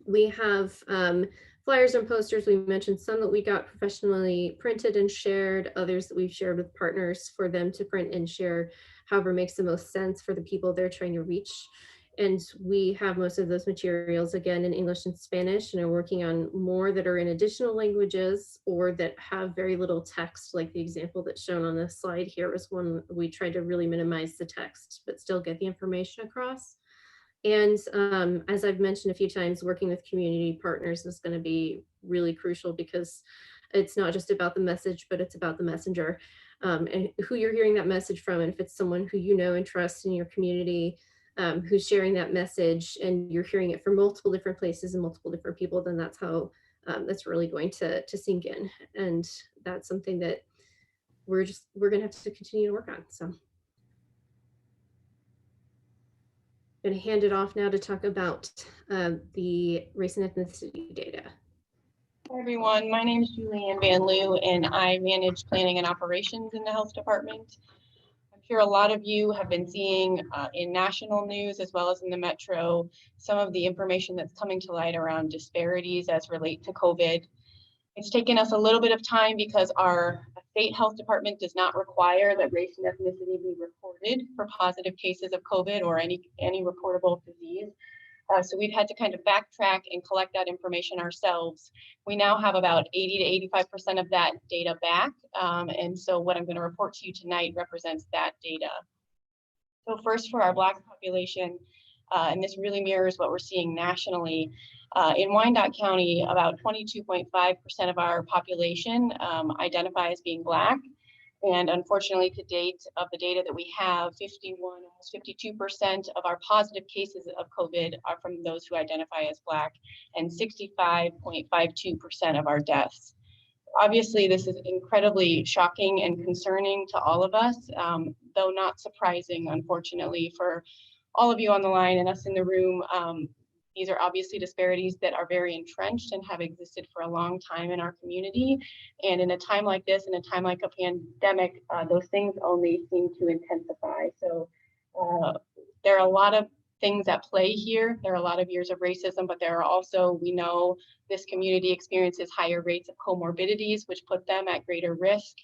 L: We have flyers and posters. We mentioned some that we got professionally printed and shared, others that we've shared with partners for them to print and share, however makes the most sense for the people they're trying to reach. And we have most of those materials, again, in English and Spanish, and are working on more that are in additional languages or that have very little text, like the example that's shown on this slide here is one we tried to really minimize the text, but still get the information across. And as I've mentioned a few times, working with community partners is going to be really crucial, because it's not just about the message, but it's about the messenger and who you're hearing that message from. And if it's someone who you know and trust in your community, who's sharing that message, and you're hearing it from multiple different places and multiple different people, then that's how that's really going to sink in. And that's something that we're going to have to continue to work on. So I'm going to hand it off now to talk about the race and ethnicity data.
P: Hi, everyone. My name is Julianne Van Loo, and I manage planning and operations in the health department. I'm sure a lot of you have been seeing in national news as well as in the metro some of the information that's coming to light around disparities as relate to COVID. It's taken us a little bit of time because our state health department does not require that race and ethnicity be reported for positive cases of COVID or any reportable disease. So we've had to kind of backtrack and collect that information ourselves. We now have about 80 to 85% of that data back. And so what I'm going to report to you tonight represents that data. So first, for our Black population, and this really mirrors what we're seeing nationally. In Wyandotte County, about 22.5% of our population identify as being Black. And unfortunately, to date of the data that we have, almost 52% of our positive cases of COVID are from those who identify as Black, and 65.52% of our deaths. Obviously, this is incredibly shocking and concerning to all of us, though not surprising, unfortunately, for all of you on the line and us in the room. These are obviously disparities that are very entrenched and have existed for a long time in our community. And in a time like this, in a time like a pandemic, those things only seem to intensify. So there are a lot of things at play here. There are a lot of years of racism, but there are also, we know this community experiences higher rates of comorbidities, which put them at greater risk.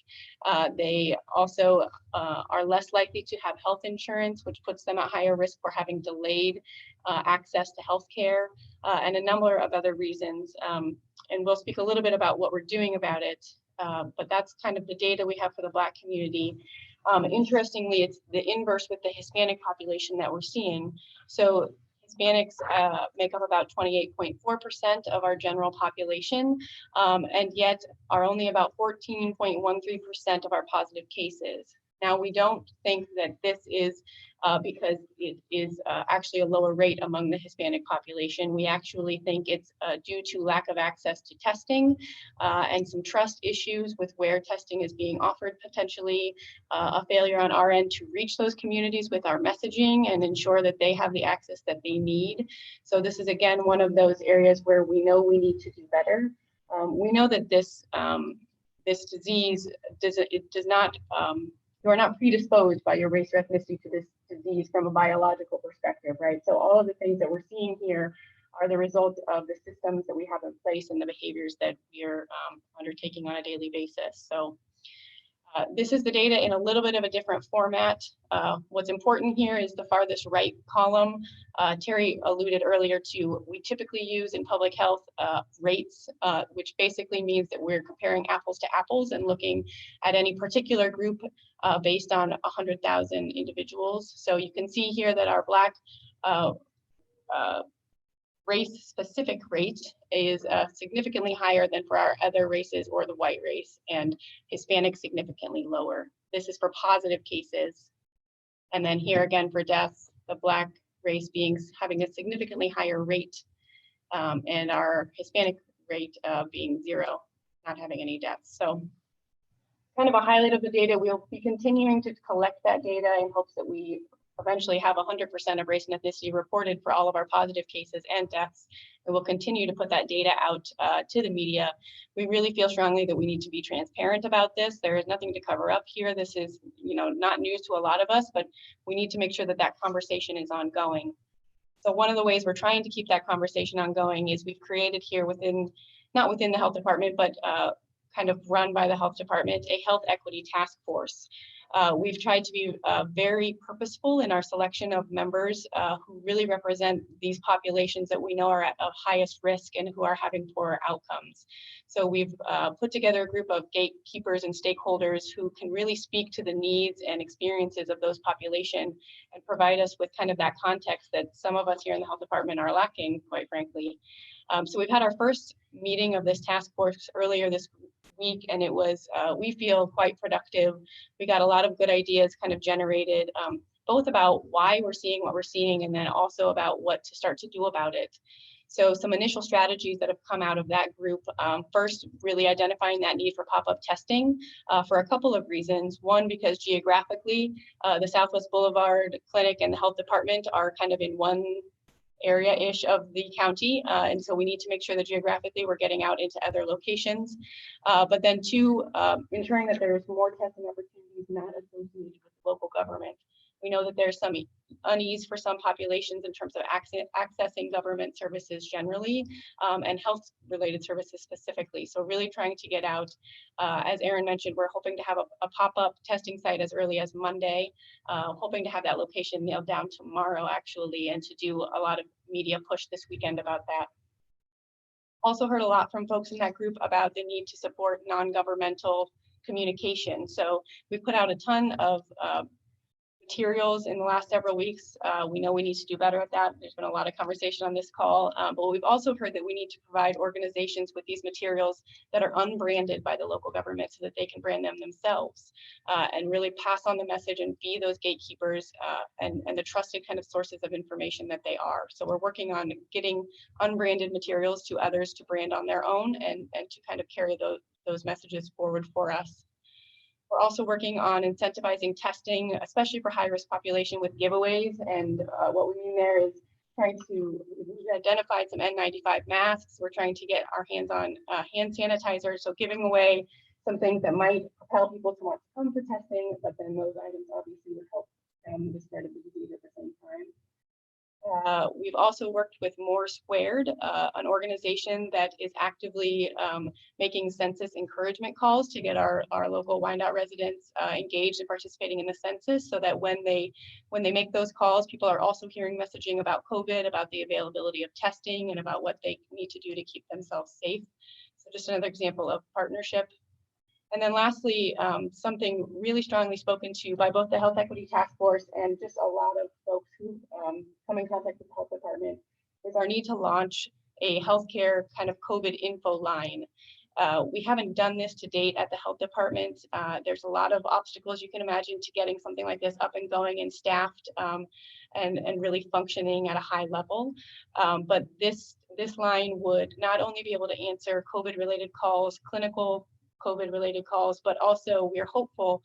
P: They also are less likely to have health insurance, which puts them at higher risk for having delayed access to health care, and a number of other reasons. And we'll speak a little bit about what we're doing about it, but that's kind of the data we have for the Black community. Interestingly, it's the inverse with the Hispanic population that we're seeing. So Hispanics make up about 28.4% of our general population, and yet are only about 14.13% of our positive cases. Now, we don't think that this is because it is actually a lower rate among the Hispanic population. We actually think it's due to lack of access to testing and some trust issues with where testing is being offered, potentially a failure on our end to reach those communities with our messaging and ensure that they have the access that they need. So this is, again, one of those areas where we know we need to do better. We know that this disease does not, you are not predisposed by your race or ethnicity to this disease from a biological perspective, right? So all of the things that we're seeing here are the result of the systems that we have in place and the behaviors that we are undertaking on a daily basis. So this is the data in a little bit of a different format. What's important here is the farthest right column. Terry alluded earlier to, we typically use in public health rates, which basically means that we're comparing apples to apples and looking at any particular group based on 100,000 individuals. So you can see here that our Black race-specific rate is significantly higher than for our other races or the white race, and Hispanic significantly lower. This is for positive cases. And then here again for deaths, the Black race having a significantly higher rate, and our Hispanic rate being 0, not having any deaths. So kind of a highlight of the data. We'll be continuing to collect that data in hopes that we eventually have 100% of race and ethnicity reported for all of our positive cases and deaths. And we'll continue to put that data out to the media. We really feel strongly that we need to be transparent about this. There is nothing to cover up here. This is, not news to a lot of us, but we need to make sure that that conversation is ongoing. So one of the ways we're trying to keep that conversation ongoing is we've created here not within the health department, but kind of run by the health department, a health equity task force. We've tried to be very purposeful in our selection of members who really represent these populations that we know are at of highest risk and who are having poorer outcomes. So we've put together a group of gatekeepers and stakeholders who can really speak to the needs and experiences of those population and provide us with kind of that context that some of us here in the health department are lacking, quite frankly. So we've had our first meeting of this task force earlier this week, and it was, we feel, quite productive. We got a lot of good ideas kind of generated, both about why we're seeing what we're seeing, and then also about what to start to do about it. So some initial strategies that have come out of that group, first, really identifying that need for pop-up testing for a couple of reasons. One, because geographically, the Southwest Boulevard Clinic and the health department are kind of in one area-ish of the county. And so we need to make sure that geographically we're getting out into other locations. But then two, ensuring that there's more testing opportunities not associated with local government. We know that there's some unease for some populations in terms of accessing government services generally, and health-related services specifically. So really trying to get out, as Erin mentioned, we're hoping to have a pop-up testing site as early as Monday, hoping to have that location nailed down tomorrow actually, and to do a lot of media push this weekend about that. Also heard a lot from folks in that group about the need to support non-governmental communication. So we put out a ton of materials in the last several weeks. We know we need to do better at that. There's been a lot of conversation on this call, but we've also heard that we need to provide organizations with these materials that are unbranded by the local government so that they can brand them themselves, and really pass on the message and be those gatekeepers and the trusted kind of sources of information that they are. So we're working on getting unbranded materials to others to brand on their own and to kind of carry those messages forward for us. We're also working on incentivizing testing, especially for high-risk population with giveaways. And what we mean there is trying to, we identified some N95 masks. We're trying to get our hands on hand sanitizer. So giving away some things that might propel people to want to come for testing, but then those items obviously would help the spread of the disease at the same time. We've also worked with More Squared, an organization that is actively making census encouragement calls to get our local Wyandotte residents engaged in participating in the census, so that when they make those calls, people are also hearing messaging about COVID, about the availability of testing, and about what they need to do to keep themselves safe. So just another example of partnership. And then lastly, something really strongly spoken to by both the Health Equity Task Force and just a lot of folks who come in contact with the health department is our need to launch a healthcare kind of COVID info line. We haven't done this to date at the health department. There's a lot of obstacles you can imagine to getting something like this up and going and staffed and really functioning at a high level. But this line would not only be able to answer COVID related calls, clinical COVID related calls, but also we're hopeful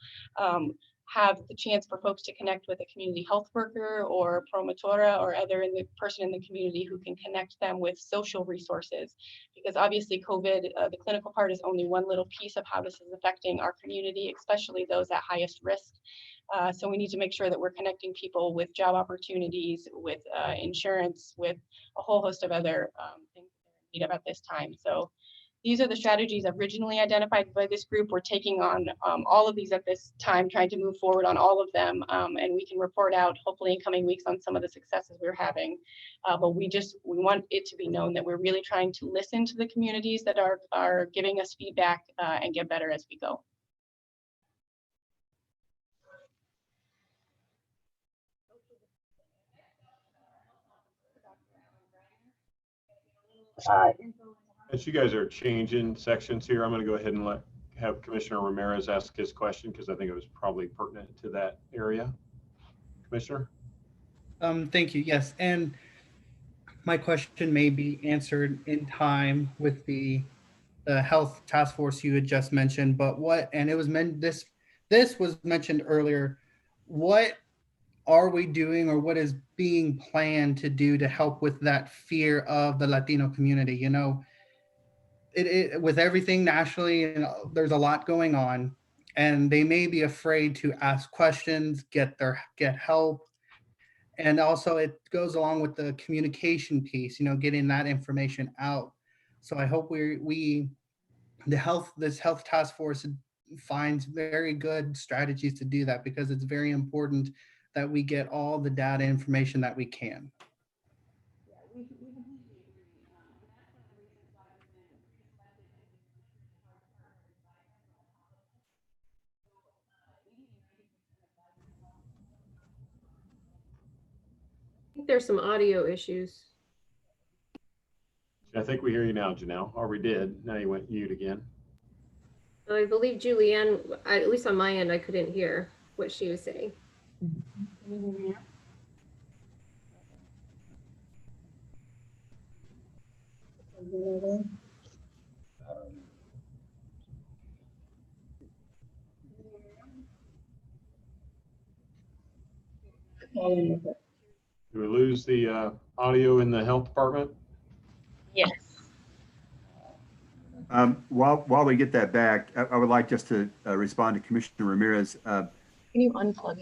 P: have the chance for folks to connect with a community health worker or promotora or other person in the community who can connect them with social resources. Because obviously COVID, the clinical part is only one little piece of how this is affecting our community, especially those at highest risk. So we need to make sure that we're connecting people with job opportunities, with insurance, with a whole host of other things that they're in need of at this time. So these are the strategies originally identified by this group. We're taking on all of these at this time, trying to move forward on all of them. And we can report out hopefully in coming weeks on some of the successes we're having. But we want it to be known that we're really trying to listen to the communities that are giving us feedback and get better as we go.
A: As you guys are changing sections here, I'm going to go ahead and have Commissioner Ramirez ask his question because I think it was probably pertinent to that area. Commissioner?
N: Thank you. Yes, and my question may be answered in time with the health task force you had just mentioned, but it was meant, this was mentioned earlier. What are we doing, or what is being planned to do to help with that fear of the Latino community? You know, with everything nationally, and there's a lot going on, and they may be afraid to ask questions, get help. And also it goes along with the communication piece, you know, getting that information out. So I hope this health task force finds very good strategies to do that, because it's very important that we get all the data information that we can.
L: I think there's some audio issues.
A: I think we hear you now, Janelle, or we did. Now you went mute again.
L: I believe Julianne, at least on my end, I couldn't hear what she was saying.
A: Do we lose the audio in the health department?
P: Yes.
E: While we get that back, I would like just to respond to Commissioner Ramirez.
P: Can you unplug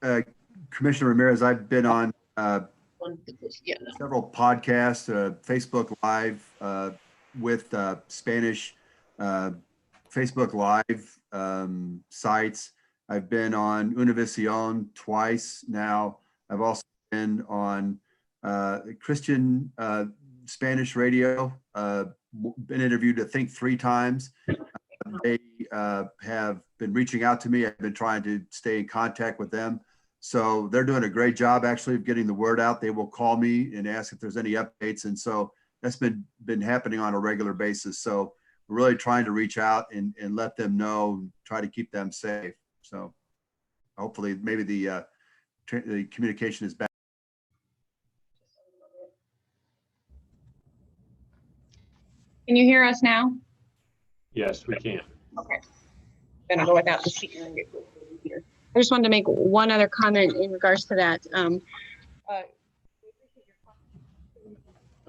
P: it?
E: Commissioner Ramirez, I've been on
P: Yeah.
E: several podcasts, Facebook Live with Spanish Facebook Live sites. I've been on Univision twice now. I've also been on Christian Spanish radio, been interviewed, I think, 3 times. They have been reaching out to me. I've been trying to stay in contact with them. So they're doing a great job actually of getting the word out. They will call me and ask if there's any updates. And so that's been happening on a regular basis. So we're really trying to reach out and let them know, try to keep them safe. So hopefully maybe the communication is back.
P: Can you hear us now?
A: Yes, we can.
P: Okay. I'm gonna go without the speaker and get here. I just wanted to make one other comment in regards to that.
A: Oh,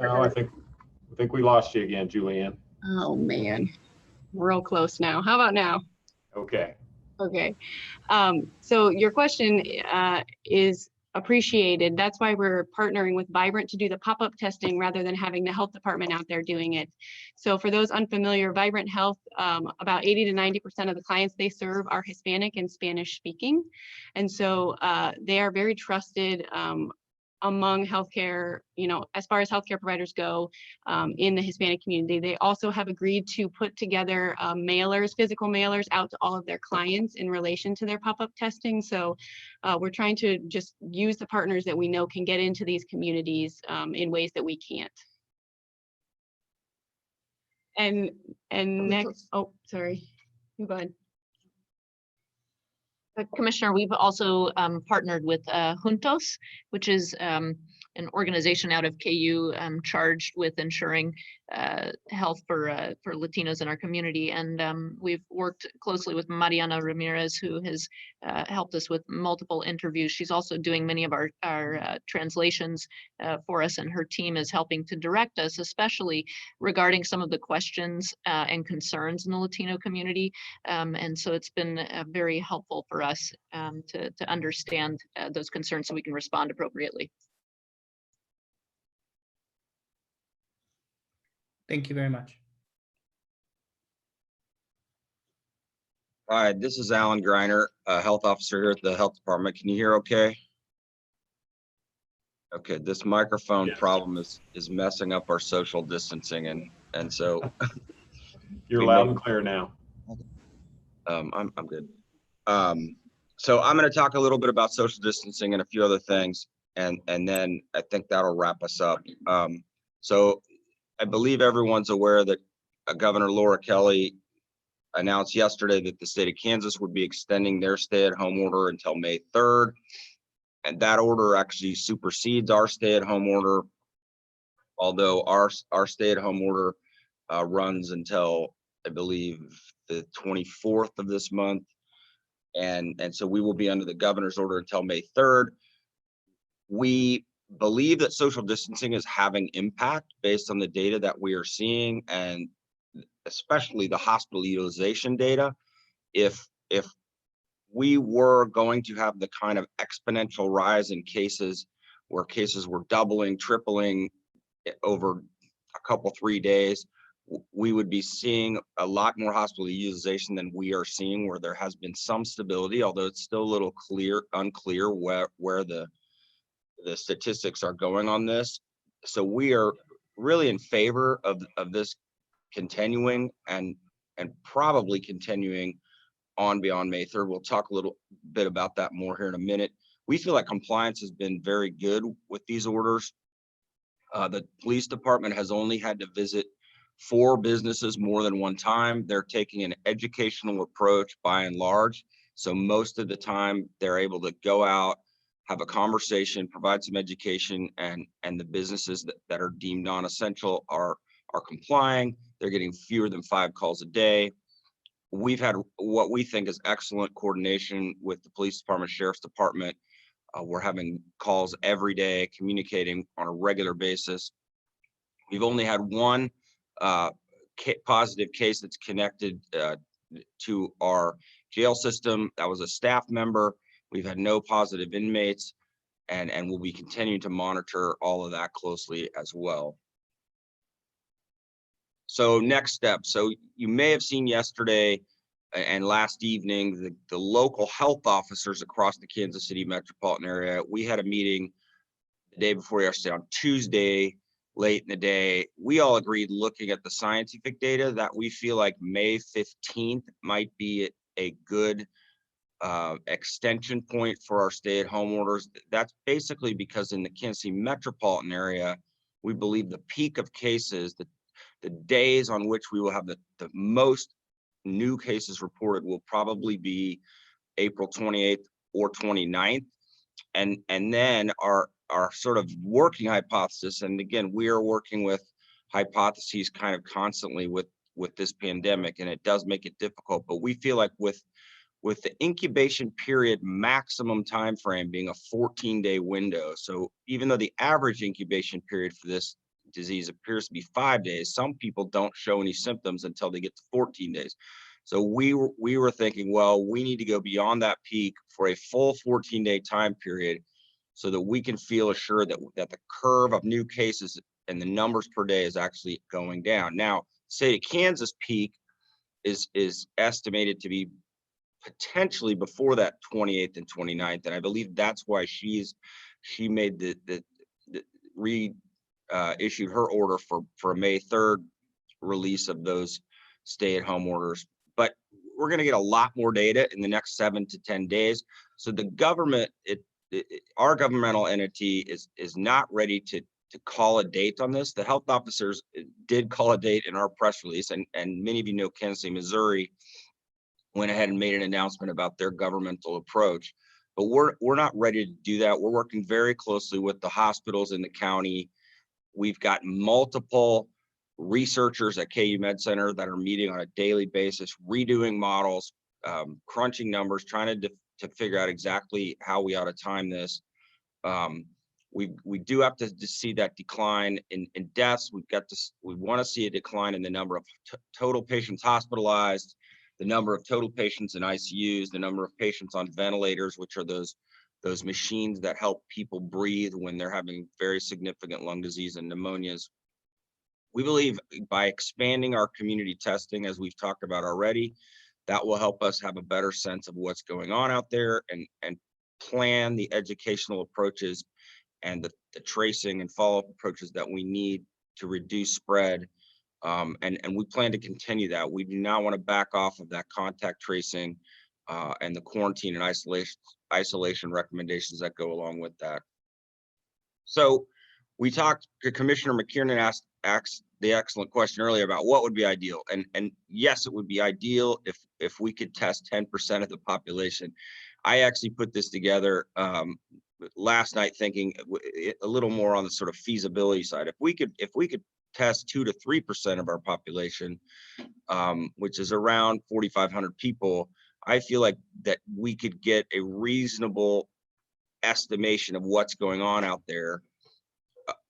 A: I think we lost you again, Julianne.
P: Oh man, real close now. How about now?
A: Okay.
P: Okay. So your question is appreciated. That's why we're partnering with Vibrant to do the pop-up testing rather than having the health department out there doing it. So for those unfamiliar, Vibrant Health, about 80 to 90% of the clients they serve are Hispanic and Spanish speaking. And so they are very trusted among healthcare, as far as healthcare providers go in the Hispanic community. They also have agreed to put together mailers, physical mailers out to all of their clients in relation to their pop-up testing. So we're trying to just use the partners that we know can get into these communities in ways that we can't. And next, oh, sorry, you go ahead.
B: Commissioner, we've also partnered with Juntos, which is an organization out of KU charged with ensuring health for Latinos in our community. And we've worked closely with Mariana Ramirez, who has helped us with multiple interviews. She's also doing many of our translations for us, and her team is helping to direct us, especially regarding some of the questions and concerns in the Latino community. And so it's been very helpful for us to understand those concerns so we can respond appropriately.
N: Thank you very much.
J: Hi, this is Alan Greiner, health officer here at the health department. Can you hear okay? Okay, this microphone problem is messing up our social distancing, and so
A: you're loud and clear now.
J: I'm good. So I'm going to talk a little bit about social distancing and a few other things, and then I think that'll wrap us up. So I believe everyone's aware that Governor Laura Kelly announced yesterday that the state of Kansas would be extending their stay-at-home order until May 3rd. And that order actually supersedes our stay-at-home order, although our stay-at-home order runs until, I believe, the 24th of this month. And so we will be under the governor's order until May 3rd. We believe that social distancing is having impact based on the data that we are seeing, and especially the hospital utilization data. If we were going to have the kind of exponential rise in cases where cases were doubling, tripling over a couple, 3 days, we would be seeing a lot more hospital utilization than we are seeing, where there has been some stability, although it's still a little unclear where the statistics are going on this. So we are really in favor of this continuing and probably continuing on beyond May 3rd. We'll talk a little bit about that more here in a minute. We feel like compliance has been very good with these orders. The police department has only had to visit 4 businesses more than one time. They're taking an educational approach by and large. So most of the time they're able to go out, have a conversation, provide some education, and the businesses that are deemed non-essential are complying. They're getting fewer than 5 calls a day. We've had what we think is excellent coordination with the police department, sheriff's department. We're having calls every day, communicating on a regular basis. We've only had one positive case that's connected to our jail system. That was a staff member. We've had no positive inmates, and we'll be continuing to monitor all of that closely as well. So next step. So you may have seen yesterday and last evening, the local health officers across the Kansas City metropolitan area, we had a meeting the day before yesterday on Tuesday, late in the day. We all agreed, looking at the scientific data, that we feel like May 15th might be a good extension point for our stay-at-home orders. That's basically because in the Kansas City metropolitan area, we believe the peak of cases, the days on which we will have the most new cases reported, will probably be April 28th or 29th. And then our sort of working hypothesis, and again, we are working with hypotheses kind of constantly with this pandemic, and it does make it difficult, but we feel like with the incubation period maximum time frame being a 14-day window. So even though the average incubation period for this disease appears to be 5 days, some people don't show any symptoms until they get to 14 days. So we were thinking, well, we need to go beyond that peak for a full 14-day time period so that we can feel assured that the curve of new cases and the numbers per day is actually going down. Now, state of Kansas peak is estimated to be potentially before that 28th and 29th, and I believe that's why she made the issued her order for a May 3rd release of those stay-at-home orders. But we're going to get a lot more data in the next 7 to 10 days. So the government, our governmental entity is not ready to call a date on this. The health officers did call a date in our press release, and many of you know Kansas City, Missouri went ahead and made an announcement about their governmental approach. But we're not ready to do that. We're working very closely with the hospitals in the county. We've got multiple researchers at KU Med Center that are meeting on a daily basis, redoing models, crunching numbers, trying to figure out exactly how we ought to time this. We do have to see that decline in deaths. We want to see a decline in the number of total patients hospitalized, the number of total patients in ICUs, the number of patients on ventilators, which are those machines that help people breathe when they're having very significant lung disease and pneumonias. We believe by expanding our community testing, as we've talked about already, that will help us have a better sense of what's going on out there and plan the educational approaches and the tracing and follow-up approaches that we need to reduce spread. And we plan to continue that. We do not want to back off of that contact tracing and the quarantine and isolation recommendations that go along with that. So we talked, Commissioner McKiernan asked the excellent question earlier about what would be ideal. And yes, it would be ideal if we could test 10% of the population. I actually put this together last night thinking a little more on the sort of feasibility side. If we could test 2 to 3% of our population, which is around 4,500 people, I feel like that we could get a reasonable estimation of what's going on out there.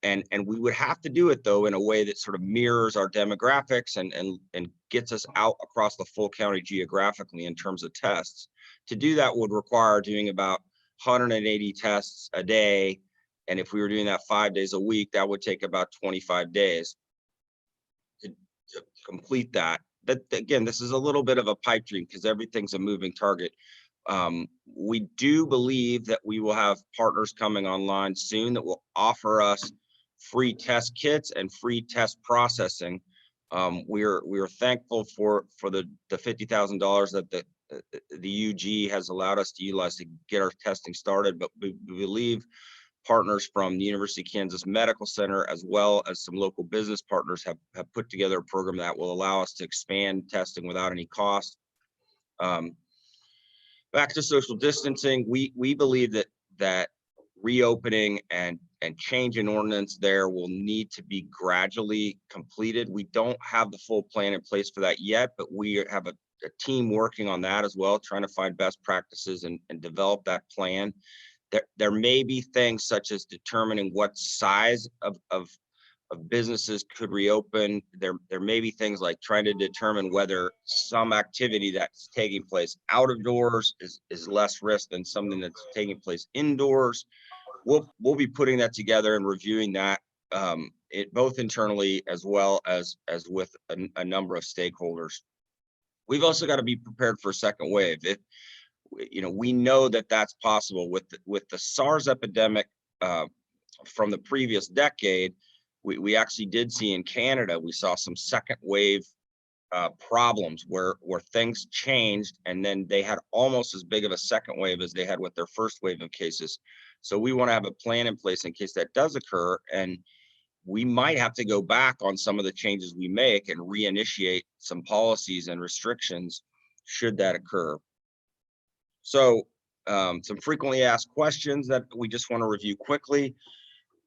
J: And we would have to do it though in a way that sort of mirrors our demographics and gets us out across the full county geographically in terms of tests. To do that would require doing about 180 tests a day. And if we were doing that 5 days a week, that would take about 25 days to complete that. But again, this is a little bit of a pipe dream because everything's a moving target. We do believe that we will have partners coming online soon that will offer us free test kits and free test processing. We are thankful for the $50,000 that the UG has allowed us to utilize to get our testing started, but we believe partners from the University of Kansas Medical Center, as well as some local business partners, have put together a program that will allow us to expand testing without any cost. Back to social distancing, we believe that reopening and change in ordinance there will need to be gradually completed. We don't have the full plan in place for that yet, but we have a team working on that as well, trying to find best practices and develop that plan. There may be things such as determining what size of businesses could reopen. There may be things like trying to determine whether some activity that's taking place out of doors is less risk than something that's taking place indoors. We'll be putting that together and reviewing that both internally as well as with a number of stakeholders. We've also got to be prepared for a second wave. If we know that that's possible with the SARS epidemic from the previous decade. We actually did see in Canada, we saw some second wave problems where things changed, and then they had almost as big of a second wave as they had with their first wave of cases. So we want to have a plan in place in case that does occur, and we might have to go back on some of the changes we make and reinitiate some policies and restrictions should that occur. So some frequently asked questions that we just want to review quickly.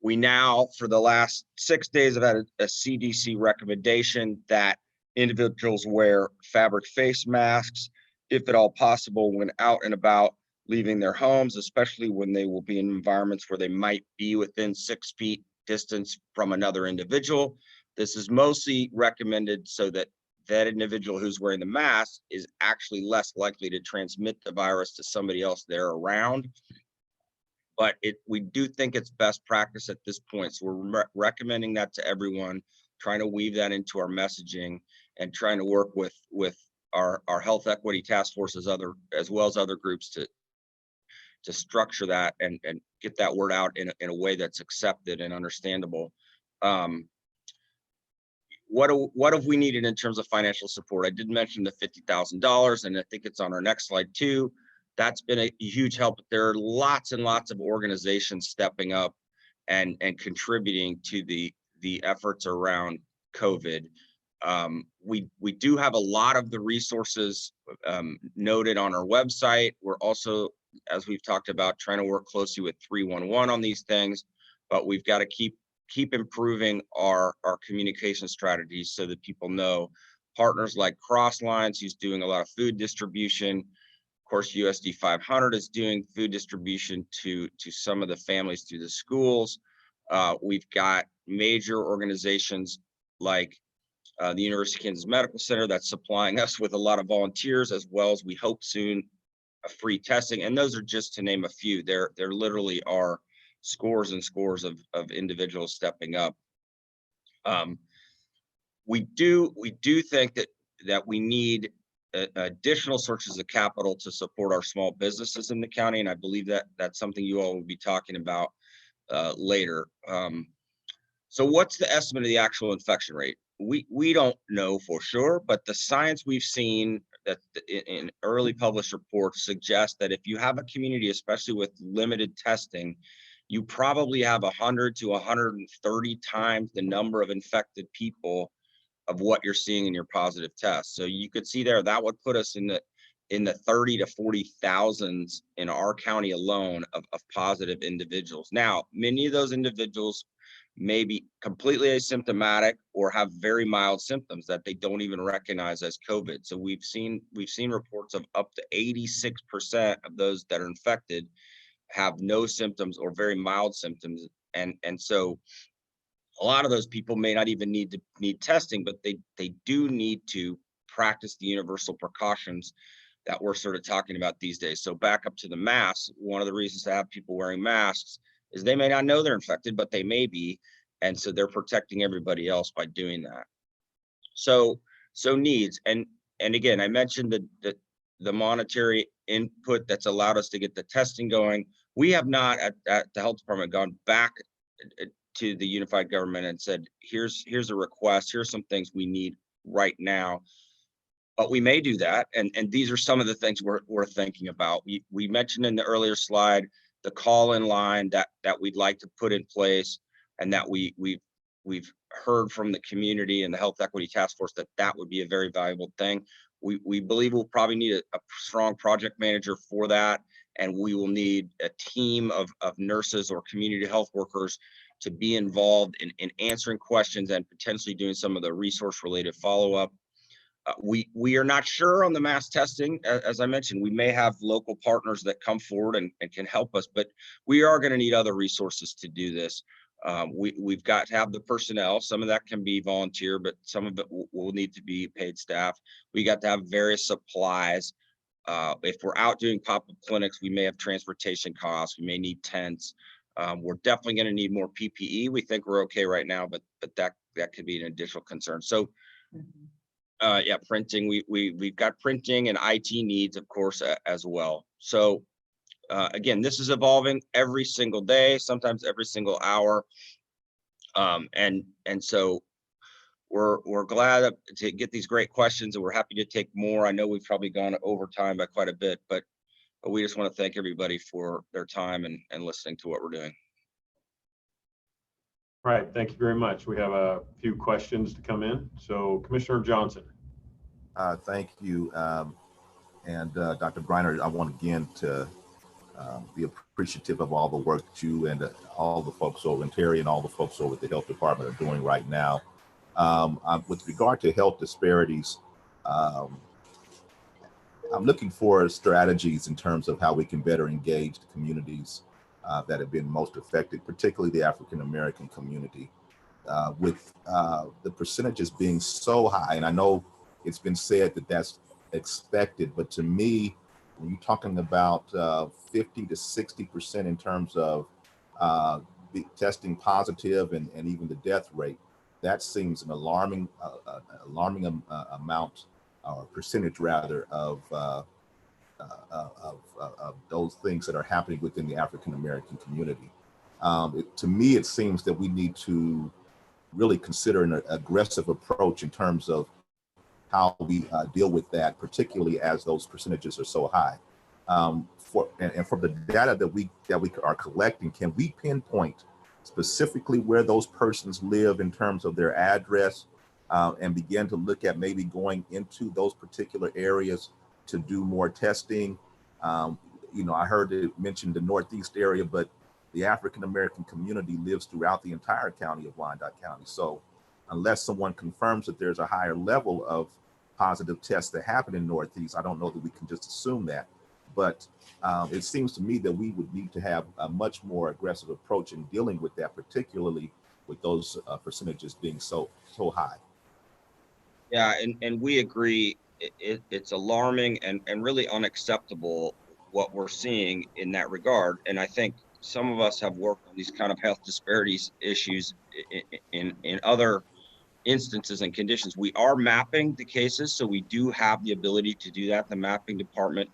J: We now, for the last 6 days, have had a CDC recommendation that individuals wear fabric face masks, if at all possible, when out and about, leaving their homes, especially when they will be in environments where they might be within 6 feet distance from another individual. This is mostly recommended so that that individual who's wearing the mask is actually less likely to transmit the virus to somebody else they're around. But we do think it's best practice at this point. So we're recommending that to everyone, trying to weave that into our messaging and trying to work with our health equity task forces, as well as other groups to structure that and get that word out in a way that's accepted and understandable. What have we needed in terms of financial support? I did mention the $50,000, and I think it's on our next slide too. That's been a huge help. There are lots and lots of organizations stepping up and contributing to the efforts around COVID. We do have a lot of the resources noted on our website. We're also, as we've talked about, trying to work closely with 311 on these things, but we've got to keep improving our communication strategies so that people know. Partners like Crosslines, who's doing a lot of food distribution. Of course, USD 500 is doing food distribution to some of the families through the schools. We've got major organizations like the University of Kansas Medical Center that's supplying us with a lot of volunteers, as well as we hope soon free testing. And those are just to name a few. There literally are scores and scores of individuals stepping up. We do think that we need additional sources of capital to support our small businesses in the county, and I believe that that's something you all will be talking about later. So what's the estimate of the actual infection rate? We don't know for sure, but the science we've seen that in early published reports suggest that if you have a community, especially with limited testing, you probably have 100 to 130 times the number of infected people of what you're seeing in your positive test. So you could see there that would put us in the 30 to 40,000s in our county alone of positive individuals. Now, many of those individuals may be completely asymptomatic or have very mild symptoms that they don't even recognize as COVID. So we've seen reports of up to 86% of those that are infected have no symptoms or very mild symptoms. And so a lot of those people may not even need testing, but they do need to practice the universal precautions that we're sort of talking about these days. So back up to the masks, one of the reasons to have people wearing masks is they may not know they're infected, but they may be. And so they're protecting everybody else by doing that. So needs, and again, I mentioned the monetary input that's allowed us to get the testing going. We have not at the health department gone back to the unified government and said, here's a request, here's some things we need right now. But we may do that, and these are some of the things we're thinking about. We mentioned in the earlier slide the call-in line that we'd like to put in place, and that we've heard from the community and the health equity task force that would be a very valuable thing. We believe we'll probably need a strong project manager for that, and we will need a team of nurses or community health workers to be involved in answering questions and potentially doing some of the resource related follow-up. We are not sure on the mass testing. As I mentioned, we may have local partners that come forward and can help us, but we are going to need other resources to do this. We've got to have the personnel. Some of that can be volunteer, but some of it will need to be paid staff. We got to have various supplies. If we're out doing pop-up clinics, we may have transportation costs. We may need tents. We're definitely going to need more PPE. We think we're okay right now, but that could be an additional concern. So. Yeah, printing. We've got printing and IT needs, of course, as well. So again, this is evolving every single day, sometimes every single hour. And so we're glad to get these great questions, and we're happy to take more. I know we've probably gone over time by quite a bit, but we just want to thank everybody for their time and listening to what we're doing.
A: All right, thank you very much. We have a few questions to come in. So Commissioner Johnson.
Q: Thank you. And Dr. Briner, I want again to be appreciative of all the work that you and all the folks over in Terry and all the folks over at the health department are doing right now. With regard to health disparities, I'm looking for strategies in terms of how we can better engage the communities that have been most affected, particularly the African-American community, with the percentages being so high. And I know it's been said that that's expected, but to me, when you're talking about 50 to 60% in terms of testing positive and even the death rate, that seems an alarming amount or percentage rather of those things that are happening within the African-American community. To me, it seems that we need to really consider an aggressive approach in terms of how we deal with that, particularly as those percentages are so high. And from the data that we are collecting, can we pinpoint specifically where those persons live in terms of their address and begin to look at maybe going into those particular areas to do more testing? You know, I heard it mentioned the Northeast area, but the African-American community lives throughout the entire county of Wyandotte County. So unless someone confirms that there's a higher level of positive tests that happen in Northeast, I don't know that we can just assume that. But it seems to me that we would need to have a much more aggressive approach in dealing with that, particularly with those percentages being so high.
J: Yeah, and we agree. It's alarming and really unacceptable what we're seeing in that regard. And I think some of us have worked on these kind of health disparities issues in other instances and conditions. We are mapping the cases, so we do have the ability to do that. The mapping department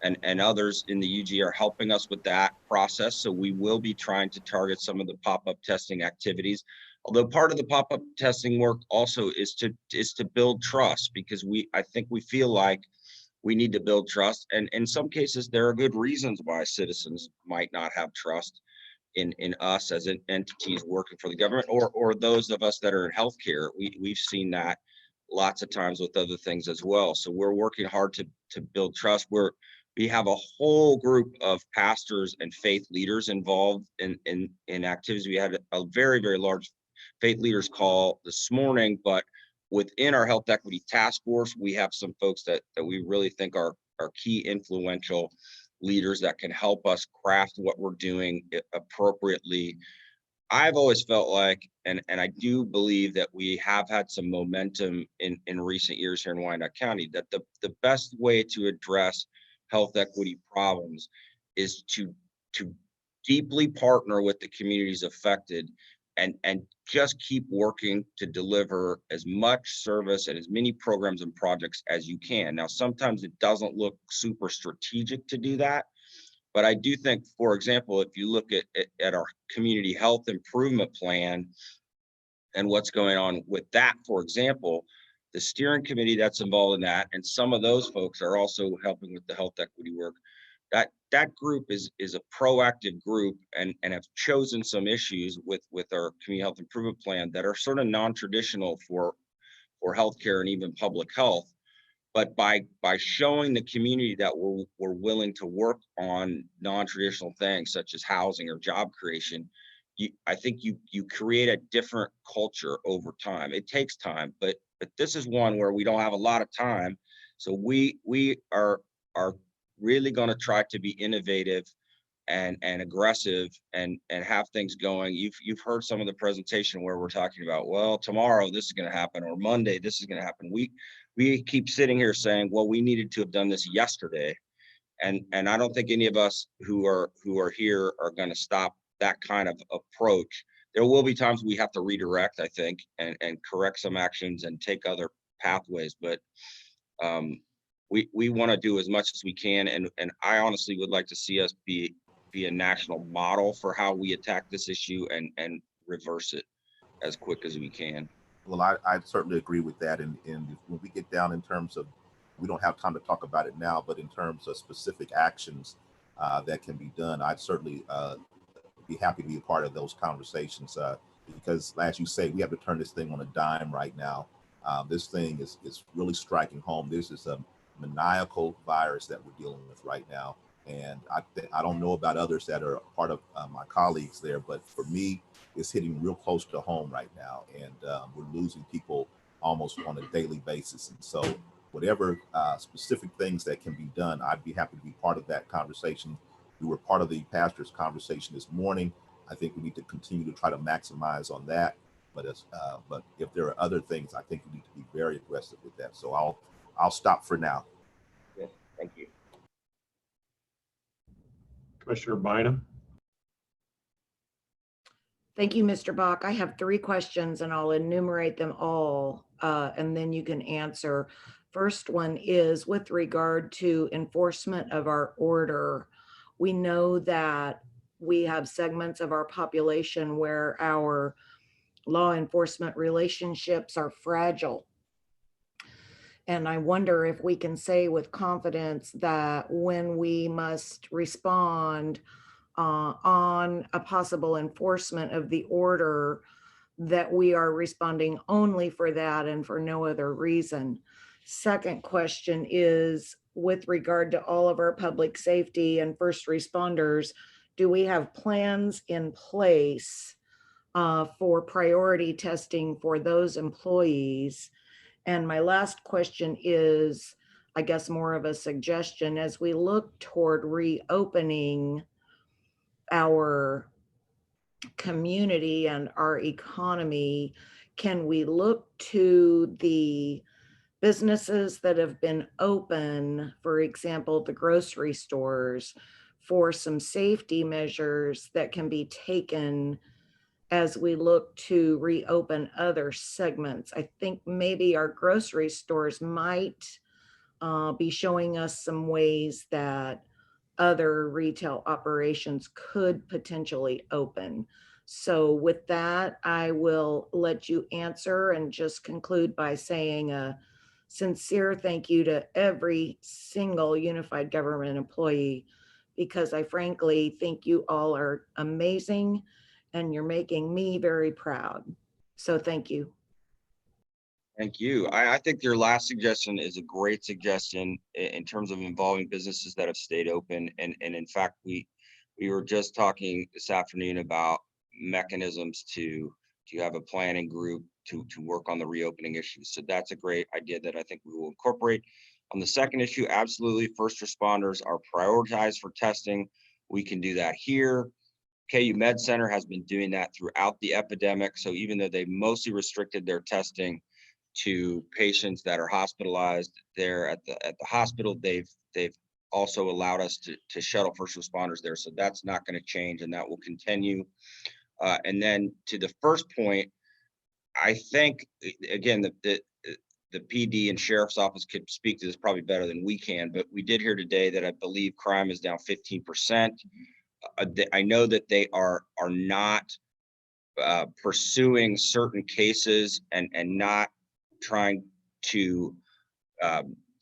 J: and others in the UG are helping us with that process. So we will be trying to target some of the pop-up testing activities. Although part of the pop-up testing work also is to build trust, because I think we feel like we need to build trust. And in some cases, there are good reasons why citizens might not have trust in us as entities working for the government, or those of us that are in healthcare. We've seen that lots of times with other things as well. So we're working hard to build trust. We have a whole group of pastors and faith leaders involved in activities. We had a very, very large faith leaders call this morning, but within our health equity task force, we have some folks that we really think are key influential leaders that can help us craft what we're doing appropriately. I've always felt like, and I do believe that we have had some momentum in recent years here in Wyandotte County, that the best way to address health equity problems is to deeply partner with the communities affected and just keep working to deliver as much service and as many programs and projects as you can. Now, sometimes it doesn't look super strategic to do that, but I do think, for example, if you look at our community health improvement plan and what's going on with that, for example, the steering committee that's involved in that, and some of those folks are also helping with the health equity work. That group is a proactive group and have chosen some issues with our community health improvement plan that are sort of non-traditional for healthcare and even public health. But by showing the community that we're willing to work on non-traditional things such as housing or job creation, I think you create a different culture over time. It takes time, but but this is one where we don't have a lot of time. So we are really going to try to be innovative and aggressive and have things going. You've heard some of the presentation where we're talking about, well, tomorrow this is going to happen, or Monday this is going to happen. We keep sitting here saying, well, we needed to have done this yesterday, and I don't think any of us who are here are going to stop that kind of approach. There will be times we have to redirect, I think, and correct some actions and take other pathways, but we want to do as much as we can, and I honestly would like to see us be a national model for how we attack this issue and reverse it as quick as we can.
Q: Well, I certainly agree with that. And when we get down in terms of, we don't have time to talk about it now, but in terms of specific actions that can be done, I'd certainly be happy to be a part of those conversations because, as you say, we have to turn this thing on a dime right now. This thing is really striking home. This is a maniacal virus that we're dealing with right now. And I don't know about others that are part of my colleagues there, but for me, it's hitting real close to home right now. And we're losing people almost on a daily basis. And so whatever specific things that can be done, I'd be happy to be part of that conversation. We were part of the pastor's conversation this morning. I think we need to continue to try to maximize on that. But if there are other things, I think we need to be very aggressive with that. So I'll stop for now.
J: Yes, thank you.
A: Commissioner Bynum.
K: Thank you, Mr. Bach. I have 3 questions and I'll enumerate them all and then you can answer. First one is with regard to enforcement of our order. We know that we have segments of our population where our law enforcement relationships are fragile. And I wonder if we can say with confidence that when we must respond on a possible enforcement of the order, that we are responding only for that and for no other reason. Second question is with regard to all of our public safety and first responders, do we have plans in place for priority testing for those employees? And my last question is, I guess, more of a suggestion as we look toward reopening our community and our economy, can we look to the businesses that have been open, for example, the grocery stores, for some safety measures that can be taken as we look to reopen other segments? I think maybe our grocery stores might be showing us some ways that other retail operations could potentially open. So with that, I will let you answer and just conclude by saying a sincere thank you to every single unified government employee, because I frankly think you all are amazing and you're making me very proud. So thank you.
J: Thank you. I think your last suggestion is a great suggestion in terms of involving businesses that have stayed open. And in fact, we were just talking this afternoon about mechanisms to have a planning group to work on the reopening issues. So that's a great idea that I think we will incorporate. On the second issue, absolutely, first responders are prioritized for testing. We can do that here. KU Med Center has been doing that throughout the epidemic. So even though they mostly restricted their testing to patients that are hospitalized there at the hospital, they've also allowed us to shuttle first responders there. So that's not going to change, and that will continue. And then to the first point, I think again the PD and sheriff's office could speak to this probably better than we can, but we did hear today that I believe crime is down 15%. I know that they are not pursuing certain cases and not trying to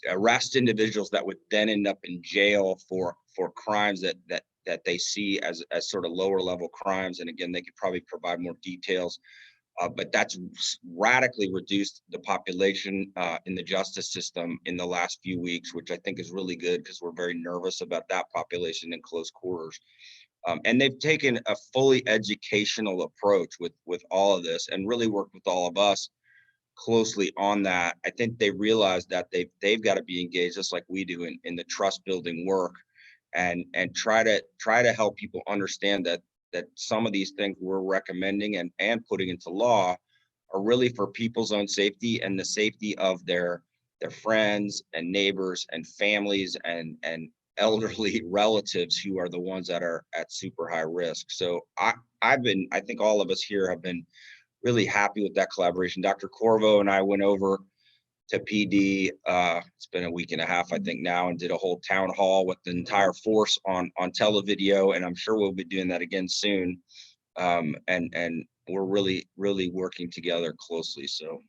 J: arrest individuals that would then end up in jail for crimes that they see as sort of lower level crimes. And again, they could probably provide more details, but that's radically reduced the population in the justice system in the last few weeks, which I think is really good because we're very nervous about that population in close quarters. And they've taken a fully educational approach with all of this and really worked with all of us closely on that. I think they realize that they've got to be engaged just like we do in the trust building work, and try to help people understand that some of these things we're recommending and putting into law are really for people's own safety and the safety of their friends and neighbors and families and elderly relatives who are the ones that are at super high risk. So I think all of us here have been really happy with that collaboration. Dr. Corvo and I went over to PD. It's been a week and a half, I think now, and did a whole town hall with the entire force on televideo, and I'm sure we'll be doing that again soon. And we're really working together closely. So.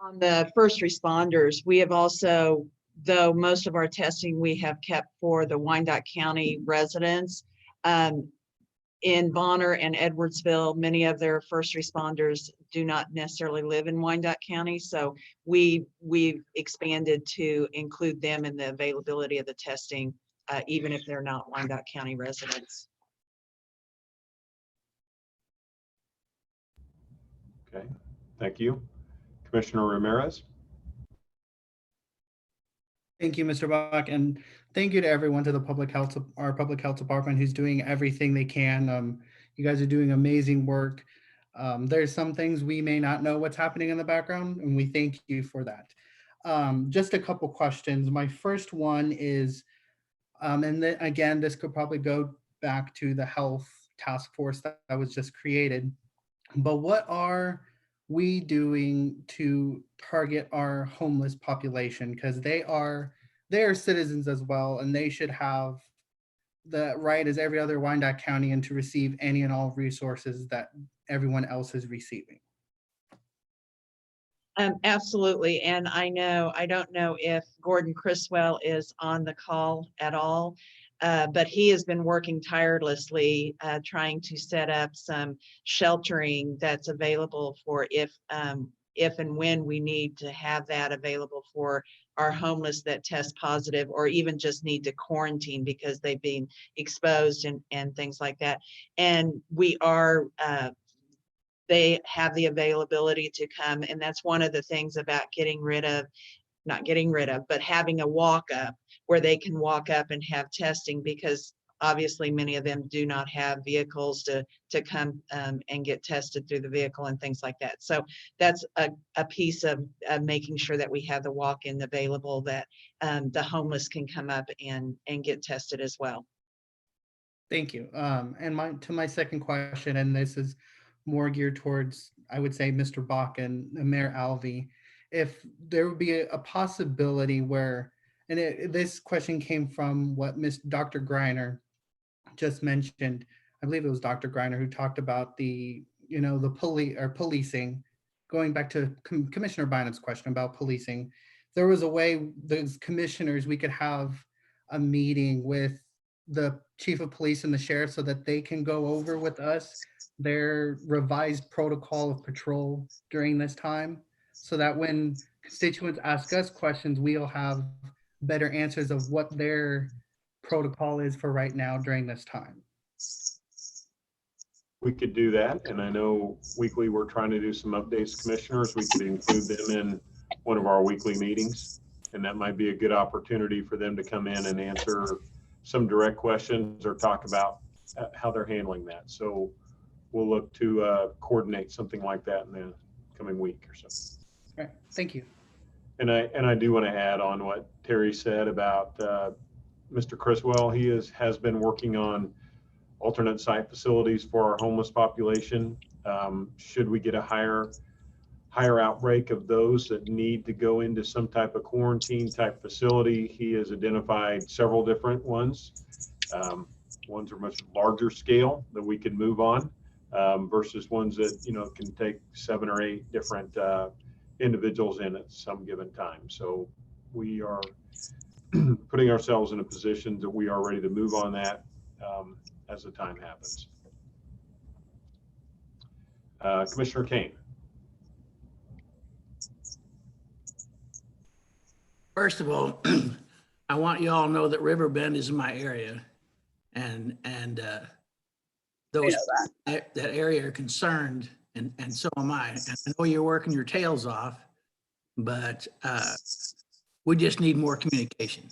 D: On the first responders, we have also, though most of our testing we have kept for the Wyandotte County residents, in Bonner and Edwardsville, many of their first responders do not necessarily live in Wyandotte County. So we've expanded to include them in the availability of the testing, even if they're not Wyandotte County residents.
A: Okay, thank you. Commissioner Ramirez.
N: Thank you, Mr. Bach, and thank you to everyone, to the our public health department, who's doing everything they can. You guys are doing amazing work. There's some things we may not know what's happening in the background, and we thank you for that. Just a couple questions. My first one is, and then again, this could probably go back to the health task force that was just created, but what are we doing to target our homeless population? Because they are citizens as well, and they should have the right as every other Wyandotte County and to receive any and all resources that everyone else is receiving.
D: Absolutely. And I don't know if Gordon Criswell is on the call at all, but he has been working tirelessly trying to set up some sheltering that's available for if and when we need to have that available for our homeless that test positive or even just need to quarantine because they've been exposed and things like that. And we are they have the availability to come. And that's one of the things about but having a walk up where they can walk up and have testing, because obviously many of them do not have vehicles to come and get tested through the vehicle and things like that. So that's a piece of making sure that we have the walk-in available, that the homeless can come up and get tested as well.
N: Thank you. And my second question, and this is more geared towards, I would say, Mr. Bach and Mayor Alvey, if there would be a possibility where, and this question came from what Dr. Greiner just mentioned. I believe it was Dr. Greiner who talked about the policing, going back to Commissioner Bynum's question about policing. There was a way, those commissioners, we could have a meeting with the chief of police and the sheriff so that they can go over with us their revised protocol of patrol during this time, so that when constituents ask us questions, we'll have better answers of what their protocol is for right now during this time.
A: We could do that, and I know weekly we're trying to do some updates, commissioners. We could include them in one of our weekly meetings, and that might be a good opportunity for them to come in and answer some direct questions or talk about how they're handling that. So we'll look to coordinate something like that in the coming week or so.
N: All right, thank you.
A: And I do want to add on what Terry said about Mr. Criswell. He has been working on alternate site facilities for our homeless population. Should we get a higher outbreak of those that need to go into some type of quarantine type facility, he has identified several different ones. Ones are much larger scale that we can move on versus ones that can take 7 or 8 different individuals in at some given time. So we are putting ourselves in a position that we are ready to move on that as the time happens. Commissioner Kane.
G: First of all, I want you all to know that Riverbend is in my area, and those that area are concerned, and so am I. And I know you're working your tails off, but we just need more communication.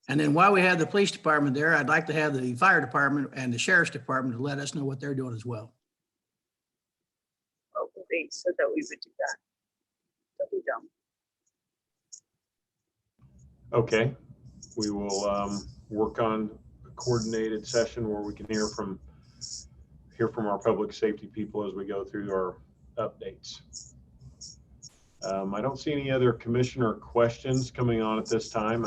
G: And then while we have the police department there, I'd like to have the fire department and the sheriff's department to let us know what they're doing as well.
C: Oh, they said that we would do that. But we don't.
A: Okay, we will work on a coordinated session where we can hear from our public safety people as we go through our updates. I don't see any other commissioner questions coming on at this time.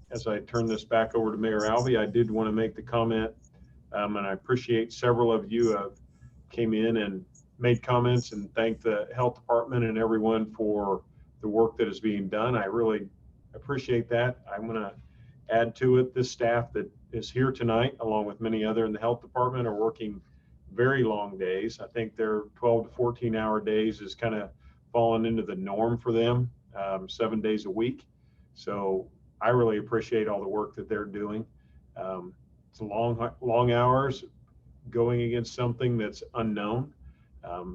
A: As I turn this back over to Mayor Alvey, I did want to make the comment, and I appreciate several of you have came in and made comments and thanked the health department and everyone for the work that is being done. I really appreciate that. I'm going to add to it, this staff that is here tonight, along with many other in the health department, are working very long days. I think their 12 to 14 hour days is kind of fallen into the norm for them, 7 days a week. So I really appreciate all the work that they're doing. It's long hours going against something that's unknown.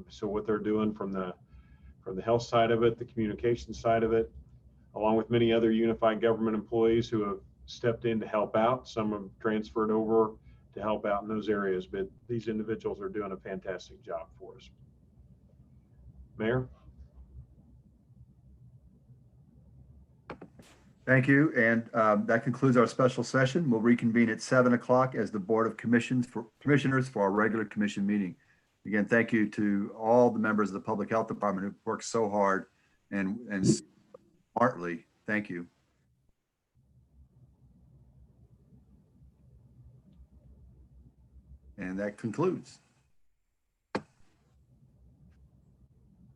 A: So what they're doing from the health side of it, the communication side of it, along with many other unified government employees who have stepped in to help out. Some have transferred over to help out in those areas, but these individuals are doing a fantastic job for us. Mayor?
E: Thank you. And that concludes our special session. We'll reconvene at 7 o'clock as the Board of Commissioners for our regular commission meeting. Again, thank you to all the members of the Public Health Department who worked so hard and smartly. Thank you. And that concludes.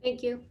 L: Thank you.